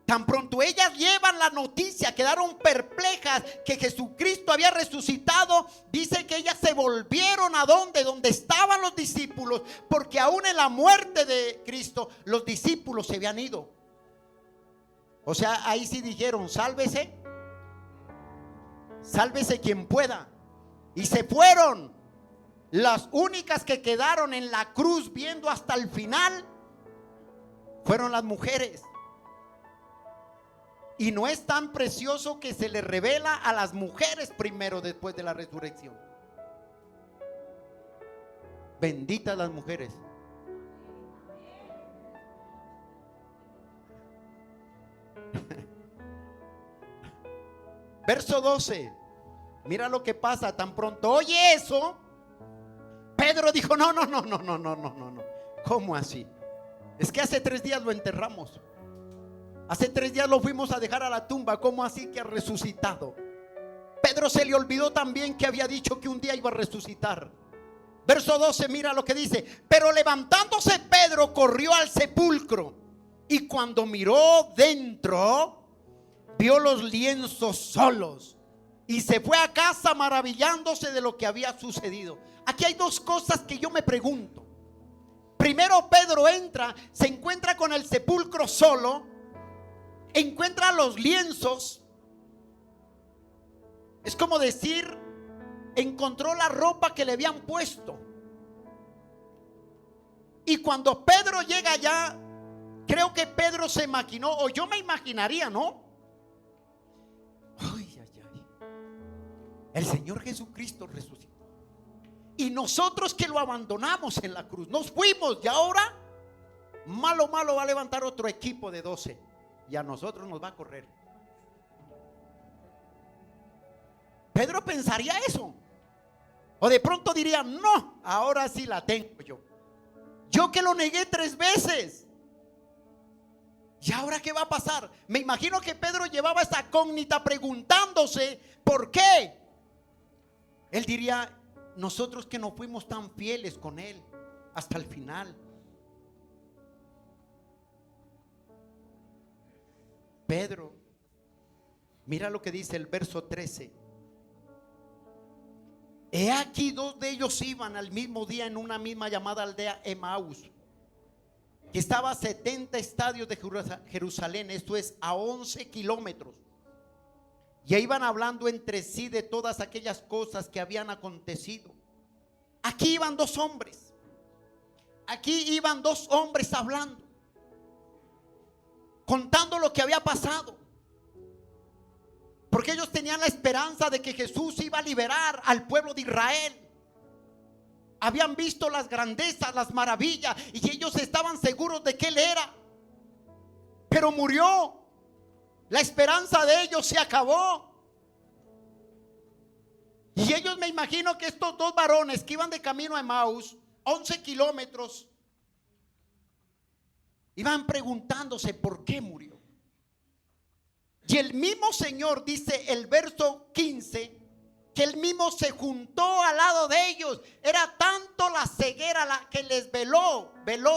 Tan pronto ellas llevan la noticia, quedaron perplejas que Jesucristo había resucitado. Dice que ellas se volvieron a donde estaban los discípulos, porque aún en la muerte de Cristo los discípulos se habían ido. O sea, ahí sí dijeron: sálvese, sálvese quien pueda. Y se fueron. Las únicas que quedaron en la cruz viendo hasta el final fueron las mujeres. Y no es tan precioso que se le revela a las mujeres primero después de la resurrección. Benditas las mujeres. Verso 12. Mira lo que pasa. Tan pronto oye eso, Pedro dijo: no. ¿Cómo así? Es que hace 3 días lo enterramos. Hace 3 días lo fuimos a dejar a la tumba. ¿Cómo así que ha resucitado? Pedro se le olvidó también que había dicho que un día iba a resucitar. Verso 12, mira lo que dice: pero levantándose Pedro corrió al sepulcro, y cuando miró dentro, vio los lienzos solos, y se fue a casa maravillándose de lo que había sucedido. Aquí hay 2 cosas que yo me pregunto. Primero, Pedro entra, se encuentra con el sepulcro solo, encuentra los lienzos. Es como decir, encontró la ropa que le habían puesto. Y cuando Pedro llega allá, creo que Pedro se imaginó, o yo me imaginaría, ¿no? Ay. El Señor Jesucristo resucitó, y nosotros que lo abandonamos en la cruz, nos fuimos, y ahora malo va a levantar otro equipo de 12 y a nosotros nos va a correr. Pedro pensaría eso, o de pronto diría: no, ahora sí la tengo yo que lo negué 3 veces, ¿y ahora qué va a pasar? Me imagino que Pedro llevaba esa incógnita preguntándose ¿por qué? Él diría: nosotros que no fuimos tan fieles con él hasta el final. Pedro, mira lo que dice el verso 13. He aquí 2 de ellos iban al mismo día en una misma llamada aldea Emaús, que estaba a 70 estadios de Jerusalén, esto es a 11 kilómetros. Y iban hablando entre sí de todas aquellas cosas que habían acontecido. Aquí iban 2 hombres. Aquí iban 2 hombres hablando, contando lo que había pasado, porque ellos tenían la esperanza de que Jesús iba a liberar al pueblo de Israel. Habían visto las grandezas, las maravillas, y ellos estaban seguros de que Él era. Pero murió. La esperanza de ellos se acabó. Y ellos, me imagino que estos 2 varones que iban de camino a Emaús, 11 kilómetros, iban preguntándose por qué murió. Y el mismo Señor, dice el verso 15, que Él mismo se juntó al lado de ellos. Era tanto la ceguera la que les veló,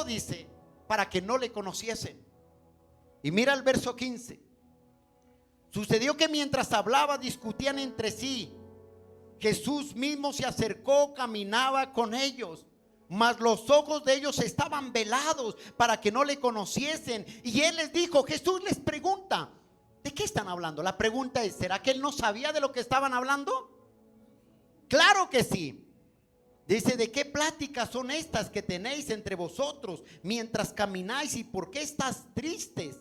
dice, para que no le conociesen. Y mira el verso 15. Sucedió que mientras hablaba, discutían entre sí. Jesús mismo se acercó, caminaba con ellos, mas los ojos de ellos estaban velados para que no le conociesen. Y Él les dijo, Jesús les pregunta: ¿de qué están hablando? La pregunta es: ¿será que Él no sabía de lo que estaban hablando? Claro que sí. Dice, ¿de qué pláticas son estas que tenéis entre vosotros mientras camináis, y por qué estás tristes?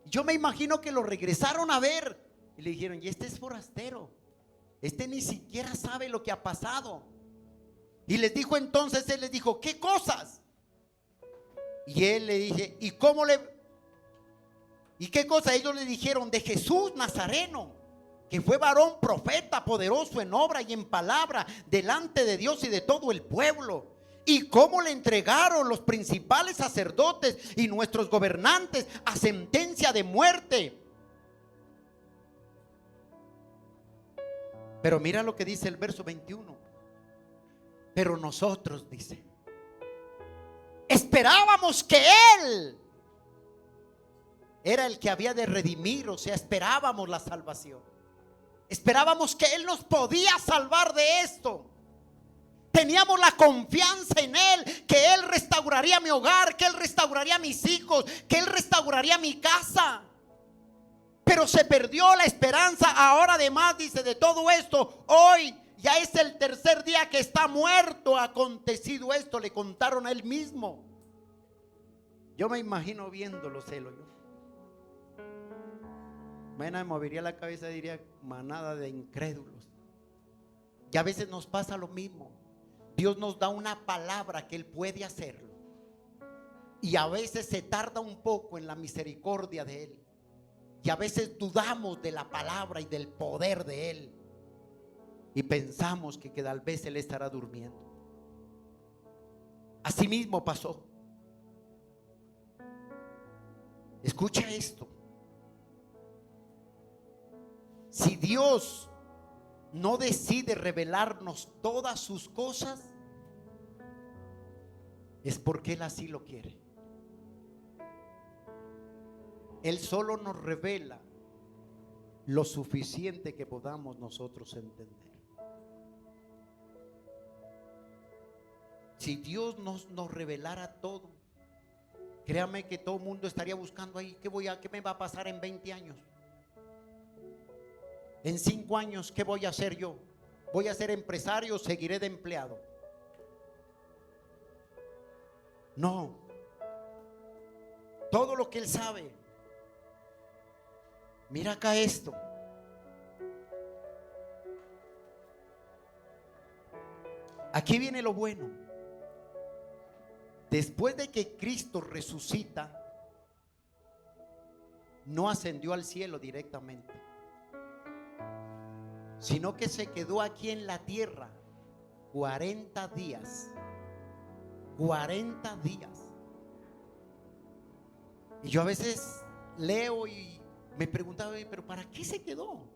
Yo me imagino que lo regresaron a ver y le dijeron, y este es forastero, este ni siquiera sabe lo que ha pasado. Y les dijo entonces, él les dijo, ¿qué cosas? Y él le dice, ¿y qué cosa? Ellos le dijeron, de Jesús Nazareno, que fue varón profeta, poderoso en obra y en palabra delante de Dios y de todo el pueblo, y cómo le entregaron los principales sacerdotes y nuestros gobernantes a sentencia de muerte. Pero mira lo que dice el verso 21. Pero nosotros, dice, esperábamos que Él era el que había de redimir, o sea, esperábamos la salvación. Esperábamos que Él nos podía salvar de esto. Teníamos la confianza en Él, que Él restauraría mi hogar, que Él restauraría mis hijos, que Él restauraría mi casa. Pero se perdió la esperanza. Ahora además, dice, de todo esto, hoy ya es el tercer día que está muerto. Ha acontecido esto, le contaron a Él mismo. Yo me imagino viéndolo, celo yo. Me movería la cabeza y diría, manada de incrédulos. Y a veces nos pasa lo mismo. Dios nos da una palabra que Él puede hacerlo, y a veces se tarda un poco en la misericordia de Él, y a veces dudamos de la palabra y del poder de Él, y pensamos que tal vez Él estará durmiendo. Así mismo pasó. Escucha esto. Si Dios no decide revelarnos todas sus cosas, es porque Él así lo quiere. Él solo nos revela lo suficiente que podamos nosotros entender. Si Dios nos revelara todo, créame que todo el mundo estaría buscando ahí, ¿qué me va a pasar en 20 años? En 5 años, ¿qué voy a hacer yo? ¿Voy a ser empresario o seguiré de empleado? No. Todo lo que Él sabe. Mira acá esto. Aquí viene lo bueno. Después de que Cristo resucita, no ascendió al cielo directamente, sino que se quedó aquí en la tierra 40 días. 40 días. Y yo a veces leo y me preguntaba, pero ¿para qué se quedó?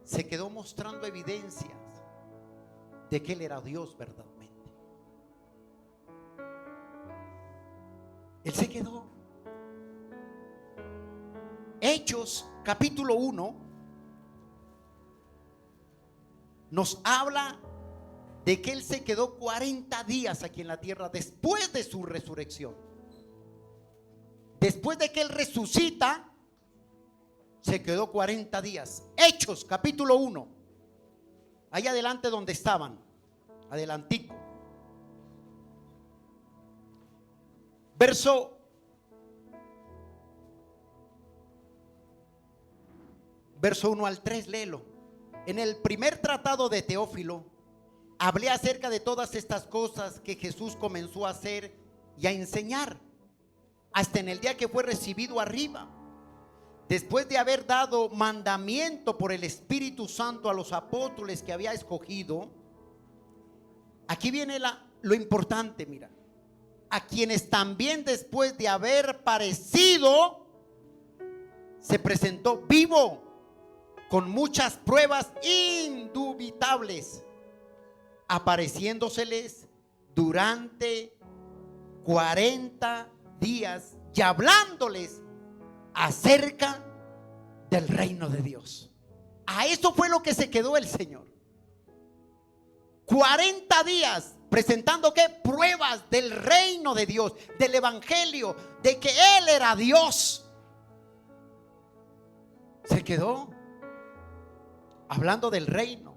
Se quedó mostrando evidencias de que Él era Dios verdaderamente. Él se quedó. Hechos capítulo 1 nos habla de que Él se quedó 40 días aquí en la tierra después de su resurrección. Después de que Él resucita, se quedó 40 días. Hechos capítulo 1, ahí adelante donde estaban, adelantico. Verso 1 al 3, léelo. En el primer tratado de Teófilo hablé acerca de todas estas cosas que Jesús comenzó a hacer y a enseñar hasta en el día que fue recibido arriba, después de haber dado mandamiento por el Espíritu Santo a los apóstoles que había escogido. Aquí viene lo importante, mira. A quienes también después de haber parecido, se presentó vivo con muchas pruebas indubitables, apareciéndoseles durante 40 días y hablándoles acerca del reino de Dios. A eso fue lo que se quedó el Señor. 40 días presentando ¿qué? Pruebas del reino de Dios, del evangelio, de que Él era Dios. Se quedó hablando del reino.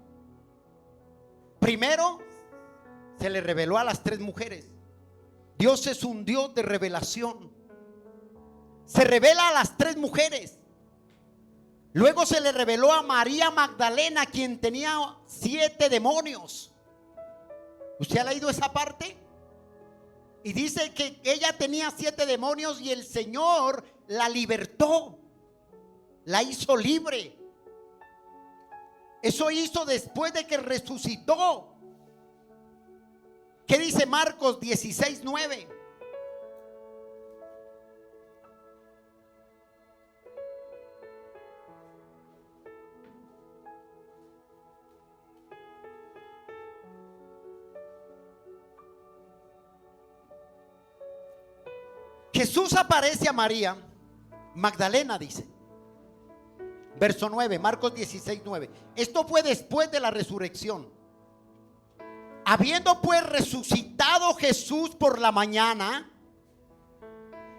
Primero se le reveló a las 3 mujeres. Dios es un Dios de revelación. Se revela a las 3 mujeres. Luego se le reveló a María Magdalena, quien tenía 7 demonios. ¿Usted ha leído esa parte? Y dice que ella tenía 7 demonios y el Señor la libertó, la hizo libre. Eso hizo después de que resucitó. ¿Qué dice Marcos 16:9? Jesús aparece a María Magdalena, dice. Verso 9, Marcos 16:9. Esto fue después de la resurrección. Habiendo pues resucitado Jesús por la mañana,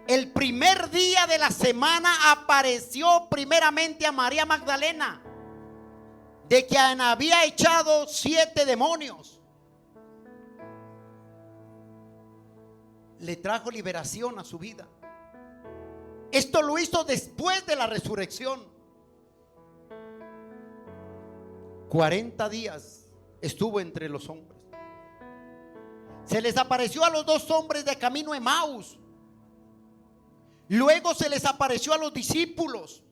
el primer día de la semana apareció primeramente a María Magdalena, de quien había echado 7 demonios. Le trajo liberación a su vida. Esto lo hizo después de la resurrección. 40 días estuvo entre los hombres. Se les apareció a los 2 hombres de camino a Emaús. Luego se les apareció a los discípulos.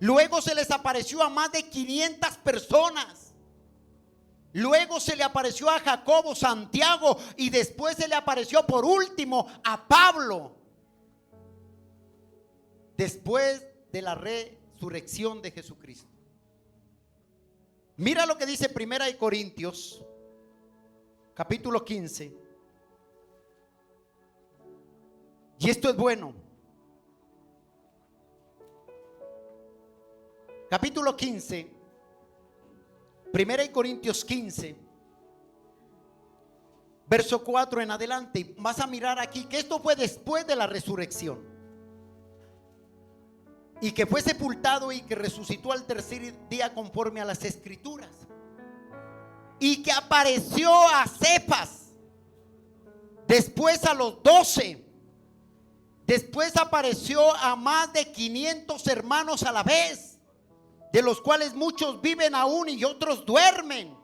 Luego se les apareció a más de 500 personas. Luego se le apareció a Jacobo, Santiago, y después se le apareció por último a Pablo. Después de la resurrección de Jesucristo. Mira lo que dice Primera de Corintios, capítulo 15. Y esto es bueno. Capítulo 15. Primera de Corintios 15, verso 4 en adelante. Vas a mirar aquí que esto fue después de la resurrección. Y que fue sepultado y que resucitó al tercer día conforme a las escrituras. Y que apareció a Cefas. Después a los 12. Después apareció a más de 500 hermanos a la vez, de los cuales muchos viven aún y otros duermen.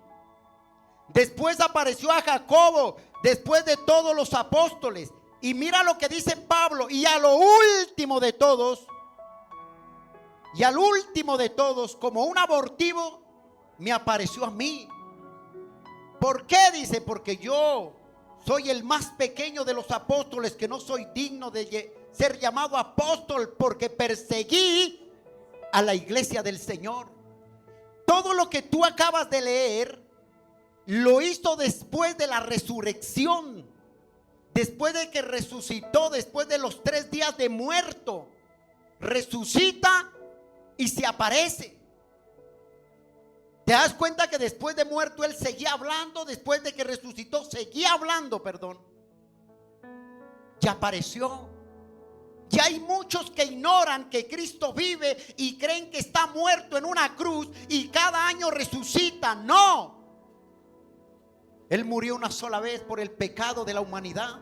Después apareció a Jacobo, después de todos los apóstoles. Y mira lo que dice Pablo. Y a lo último de todos, como un abortivo, me apareció a mí. ¿Por qué? Dice, porque yo soy el más pequeño de los apóstoles, que no soy digno de ser llamado apóstol, porque perseguí a la iglesia del Señor. Todo lo que tú acabas de leer lo hizo después de la resurrección, después de que resucitó, después de los 3 días de muerto. Resucita y se aparece. ¿Te das cuenta que después de muerto él seguía hablando? Después de que resucitó seguía hablando, perdón. Ya apareció. Ya hay muchos que ignoran que Cristo vive y creen que está muerto en una cruz y cada año resucita. No. Él murió una sola vez por el pecado de la humanidad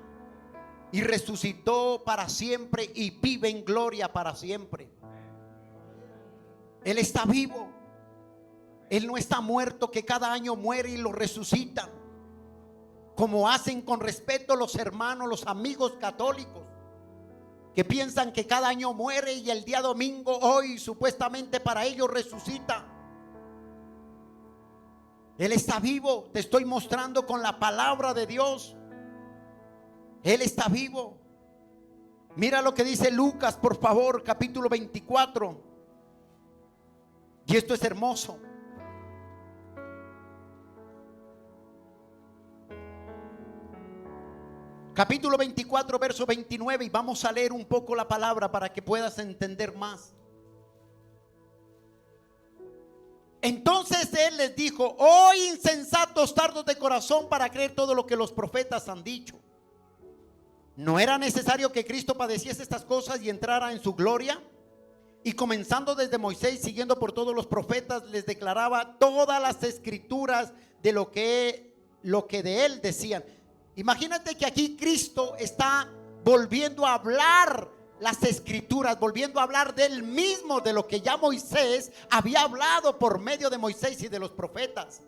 y resucitó para siempre y vive en gloria para siempre. Él está vivo. Él no está muerto, que cada año muere y lo resucitan, como hacen con respeto los hermanos, los amigos católicos, que piensan que cada año muere y el día domingo, hoy supuestamente para ellos resucita. Él está vivo. Te estoy mostrando con la palabra de Dios. Él está vivo. Mira lo que dice Lucas, por favor, capítulo 24. Y esto es hermoso. Capítulo 24, verso 29. Y vamos a leer un poco la palabra para que puedas entender más. Entonces él les dijo: oh insensatos, tardos de corazón para creer todo lo que los profetas han dicho. ¿No era necesario que Cristo padeciese estas cosas y entrara en su gloria? y comenzando desde Moisés, siguiendo por todos los profetas, les declaraba todas las escrituras de lo que de él decían. Imagínate que aquí Cristo está volviendo a hablar las escrituras, volviendo a hablar de él mismo, de lo que ya Moisés había hablado por medio de Moisés y de los profetas.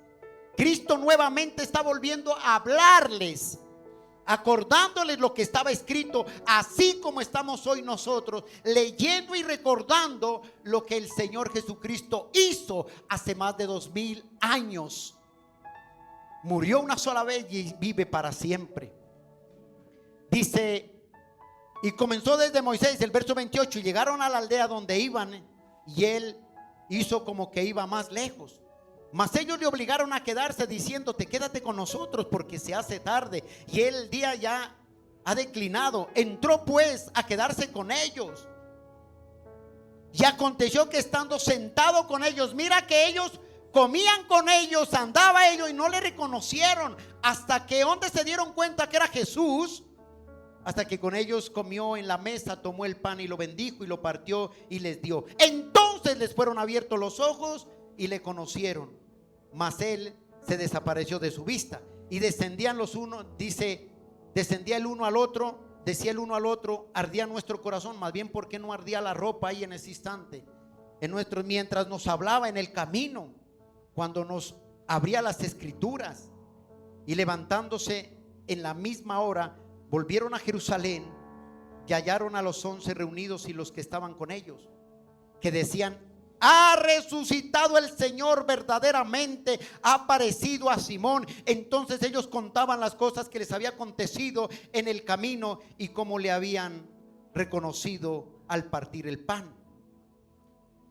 Cristo nuevamente está volviendo a hablarles, acordándoles lo que estaba escrito, así como estamos hoy nosotros, leyendo y recordando lo que el Señor Jesucristo hizo hace más de 2000 años. Murió una sola vez y vive para siempre. Dice, y comenzó desde Moisés, el verso 28, y llegaron a la aldea donde iban, y él hizo como que iba más lejos. Mas ellos le obligaron a quedarse, diciéndote, quédate con nosotros porque se hace tarde y el día ya ha declinado. Entró pues a quedarse con ellos. Y aconteció que estando sentado con ellos, mira que ellos comían con ellos, andaba ellos y no le reconocieron, hasta que donde se dieron cuenta que era Jesús. Hasta que con ellos comió en la mesa, tomó el pan y lo bendijo y lo partió y les dio. Entonces les fueron abiertos los ojos y le conocieron, mas él se desapareció de su vista. Y descendían los unos, dice, descendía el uno al otro, decía el uno al otro, ardía nuestro corazón. Más bien, ¿por qué no ardía la ropa ahí en ese instante? Mientras nos hablaba en el camino, cuando nos abría las escrituras. Y levantándose en la misma hora, volvieron a Jerusalén y hallaron a los 11 reunidos y los que estaban con ellos, que decían, ha resucitado el Señor verdaderamente, ha aparecido a Simón. Entonces ellos contaban las cosas que les había acontecido en el camino y cómo le habían reconocido al partir el pan.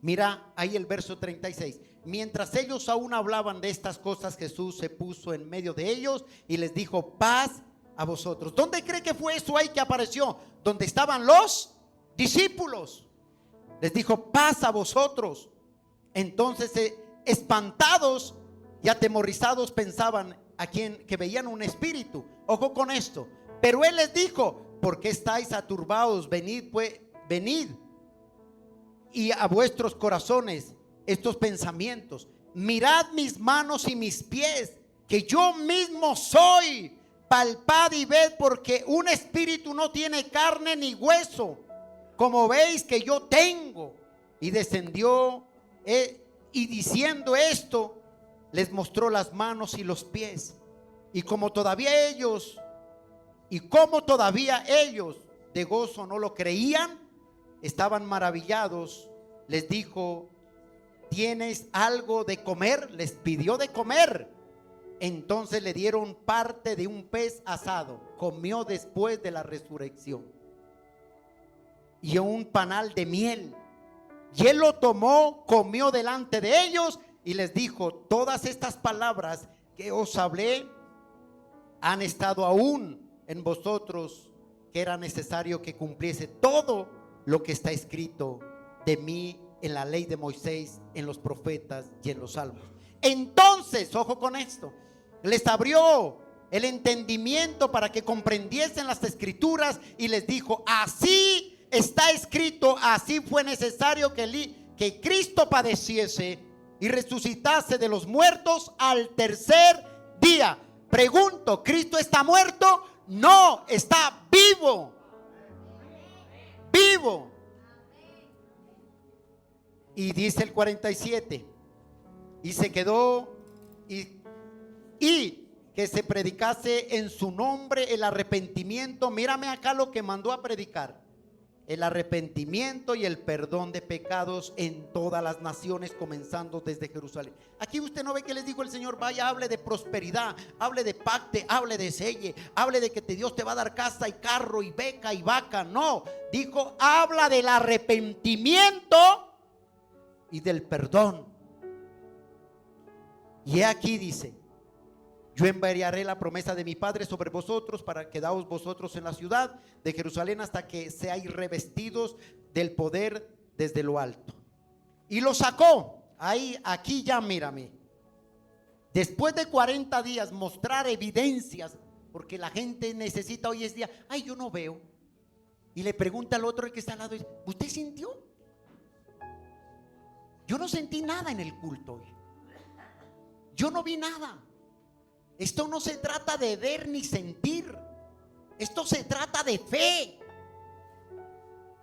Mira ahí el verso 36. Mientras ellos aún hablaban de estas cosas, Jesús se puso en medio de ellos y les dijo, paz a vosotros. ¿Dónde cree que fue eso ahí que apareció? Donde estaban los discípulos. Les dijo, paz a vosotros. Entonces espantados y atemorizados pensaban que veían un espíritu. Ojo con esto. Pero él les dijo, ¿por qué estáis aturbados? Venid pues, venid. Y a vuestros corazones estos pensamientos. Mirad mis manos y mis pies, que yo mismo soy. Palpad y ved, porque un espíritu no tiene carne ni hueso, como veis que yo tengo. Y descendió y diciendo esto, les mostró las manos y los pies. Y como todavía ellos de gozo no lo creían, estaban maravillados. Les dijo, ¿tienes algo de comer? Les pidió de comer. Entonces le dieron parte de un pez asado. Comió después de la resurrección. Y un panal de miel. Y él lo tomó, comió delante de ellos y les dijo, todas estas palabras que os hablé han estado aún en vosotros, que era necesario que cumpliese todo lo que está escrito de mí en la ley de Moisés, en los profetas y en los salmos. Entonces, ojo con esto, les abrió el entendimiento para que comprendiesen las escrituras y les dijo, así está escrito, así fue necesario que Cristo padeciese y resucitase de los muertos al tercer día. Pregunto, ¿Cristo está muerto? No, está vivo. Vivo. Y dice el 47, y se quedó y que se predicase en su nombre el arrepentimiento. Mírame acá lo que mandó a predicar: el arrepentimiento y el perdón de pecados en todas las naciones, comenzando desde Jerusalén. Aquí usted no ve que les dijo el Señor, vaya, hable de prosperidad, hable de pacto, hable de selle, hable de que Dios te va a dar casa y carro y beca y vaca. No, dijo, habla del arrepentimiento y del perdón. Y aquí dice, yo enviaré la promesa de mi Padre sobre vosotros, para quedaos vosotros en la ciudad de Jerusalén hasta que seáis revestidos del poder desde lo alto. Y lo sacó. Aquí ya mírame. Después de 40 días mostrar evidencias, porque la gente necesita hoy es día, ay, yo no veo. Y le pregunta al otro que está al lado, ¿usted sintió? Yo no sentí nada en el culto hoy. Yo no vi nada. Esto no se trata de ver ni sentir. Esto se trata de fe.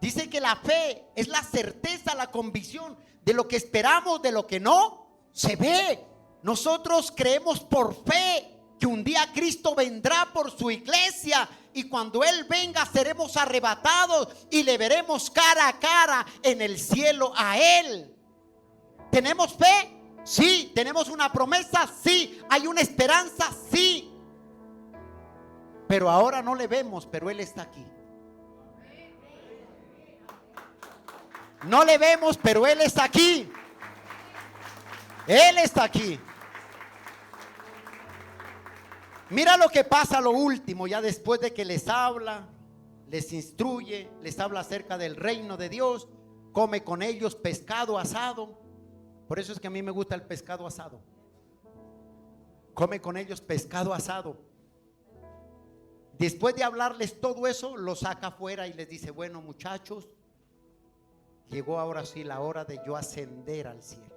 Dice que la fe es la certeza, la convicción de lo que esperamos, de lo que no se ve. Nosotros creemos por fe que un día Cristo vendrá por su iglesia, y cuando Él venga seremos arrebatados y le veremos cara a cara en el cielo a Él. ¿Tenemos fe? Sí. ¿Tenemos una promesa? Sí. ¿Hay una esperanza? Sí. Pero ahora no le vemos, pero Él está aquí. No le vemos, pero Él está aquí. Él está aquí. Mira lo que pasa lo último, ya después de que les habla, les instruye, les habla acerca del reino de Dios, come con ellos pescado asado. Por eso es que a mí me gusta el pescado asado. Come con ellos pescado asado. Después de hablarles todo eso, los saca afuera y les dice: bueno, muchachos, llegó ahora sí la hora de yo ascender al cielo.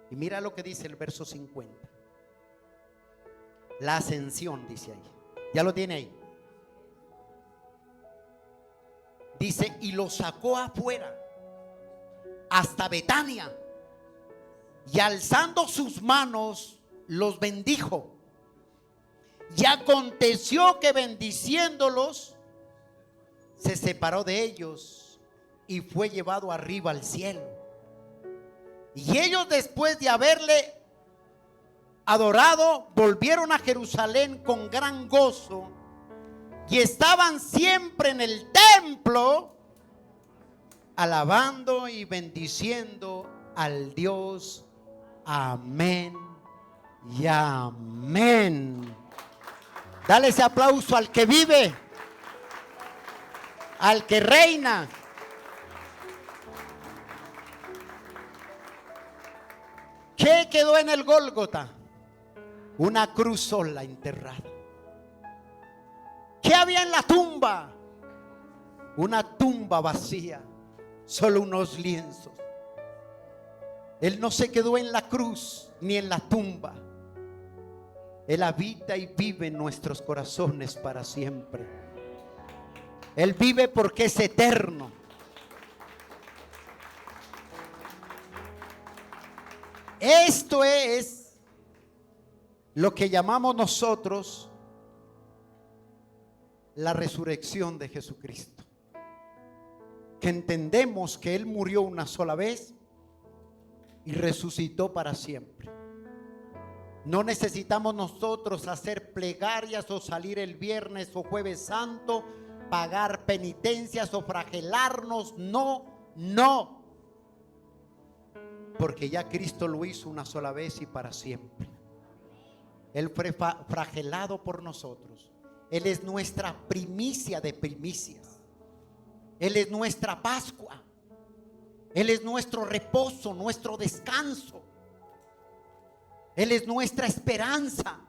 Y mira lo que dice el verso 50. La ascensión, dice ahí. Ya lo tiene ahí. Dice: y los sacó afuera hasta Betania, y alzando sus manos los bendijo. Y aconteció que bendiciéndolos se separó de ellos y fue llevado arriba al cielo. Y ellos, después de haberle adorado, volvieron a Jerusalén con gran gozo, y estaban siempre en el templo alabando y bendiciendo al Dios. Amén y amén. Dale ese aplauso al que vive, al que reina. ¿Qué quedó en el Gólgota? Una cruz sola enterrada. ¿Qué había en la tumba? Una tumba vacía, solo unos lienzos. Él no se quedó en la cruz ni en la tumba. Él habita y vive en nuestros corazones para siempre. Él vive porque es eterno. Esto es lo que llamamos nosotros la resurrección de Jesucristo. Que entendemos que Él murió una sola vez y resucitó para siempre. No necesitamos nosotros hacer plegarias o salir el viernes o jueves santo, pagar penitencias o flagelarnos. No, no. Porque ya Cristo lo hizo una sola vez y para siempre. Él fue flagelado por nosotros. Él es nuestra primicia de primicias. Él es nuestra Pascua. Él es nuestro reposo, nuestro descanso. Él es nuestra esperanza.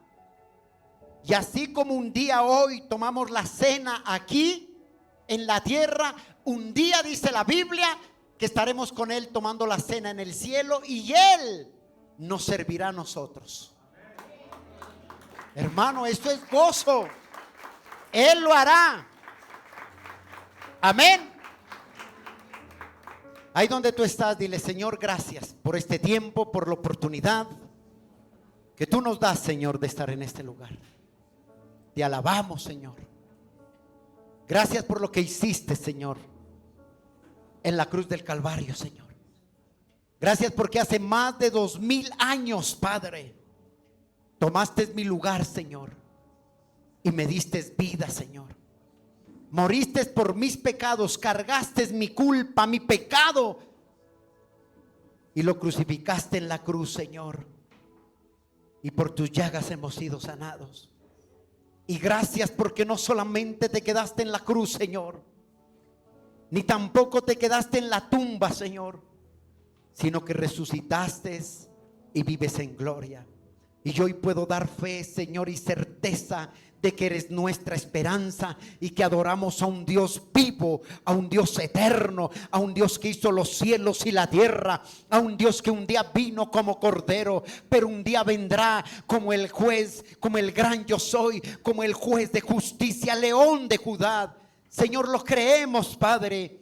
Y así como un día hoy tomamos la cena aquí en la tierra, un día dice la Biblia que estaremos con Él tomando la cena en el cielo, y Él nos servirá a nosotros. Hermano, esto es gozo. Él lo hará. Amén. Ahí donde tú estás, dile: Señor, gracias por este tiempo, por la oportunidad que tú nos das, Señor, de estar en este lugar. Te alabamos, Señor. Gracias por lo que hiciste, Señor, en la cruz del Calvario, Señor. Gracias porque hace más de 2000 años, Padre, tomaste mi lugar, Señor, y me diste vida, Señor. Moriste por mis pecados, cargaste mi culpa, mi pecado, y lo crucificaste en la cruz, Señor. Y por tus llagas hemos sido sanados. Y gracias porque no solamente te quedaste en la cruz, Señor, ni tampoco te quedaste en la tumba, Señor, sino que resucitaste y vives en gloria. Y yo hoy puedo dar fe, Señor, y certeza de que eres nuestra esperanza y que adoramos a un Dios vivo, a un Dios eterno, a un Dios que hizo los cielos y la tierra, a un Dios que un día vino como cordero, pero un día vendrá como el juez, como el gran yo soy, como el juez de justicia, León de Judá. Señor, lo creemos, Padre,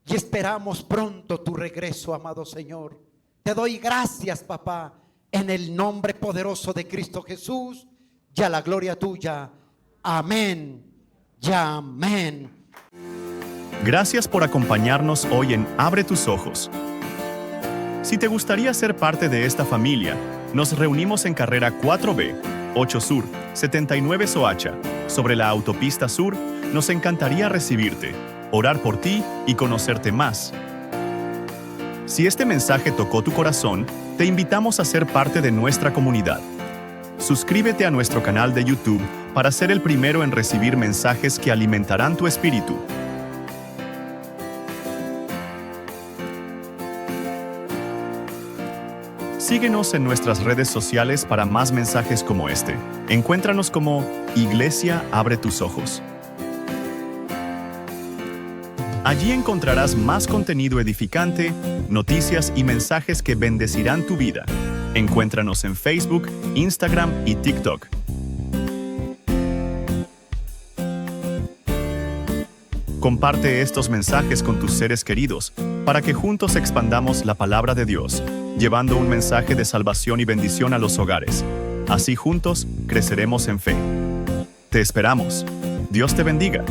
y esperamos pronto tu regreso, amado Señor. Te doy gracias, papá, en el nombre poderoso de Cristo Jesús. Ya la gloria tuya. Amén. Ya amén. Gracias por acompañarnos hoy en Abre tus ojos. Si te gustaría ser parte de esta familia, nos reunimos en carrera 4B, 8 Sur, 79 Soacha, sobre la autopista Sur. Nos encantaría recibirte, orar por ti y conocerte más. Si este mensaje tocó tu corazón, te invitamos a ser parte de nuestra comunidad. Suscríbete a nuestro canal de YouTube para ser el primero en recibir mensajes que alimentarán tu espíritu. Síguenos en nuestras redes sociales para más mensajes como este. Encuéntranos como Iglesia Abre tus Ojos. Allí encontrarás más contenido edificante, noticias y mensajes que bendecirán tu vida. Encuéntranos en Facebook, Instagram y TikTok. Comparte estos mensajes con tus seres queridos para que juntos expandamos la palabra de Dios, llevando un mensaje de salvación y bendición a los hogares. Así juntos creceremos en fe. Te esperamos. Dios te bendiga.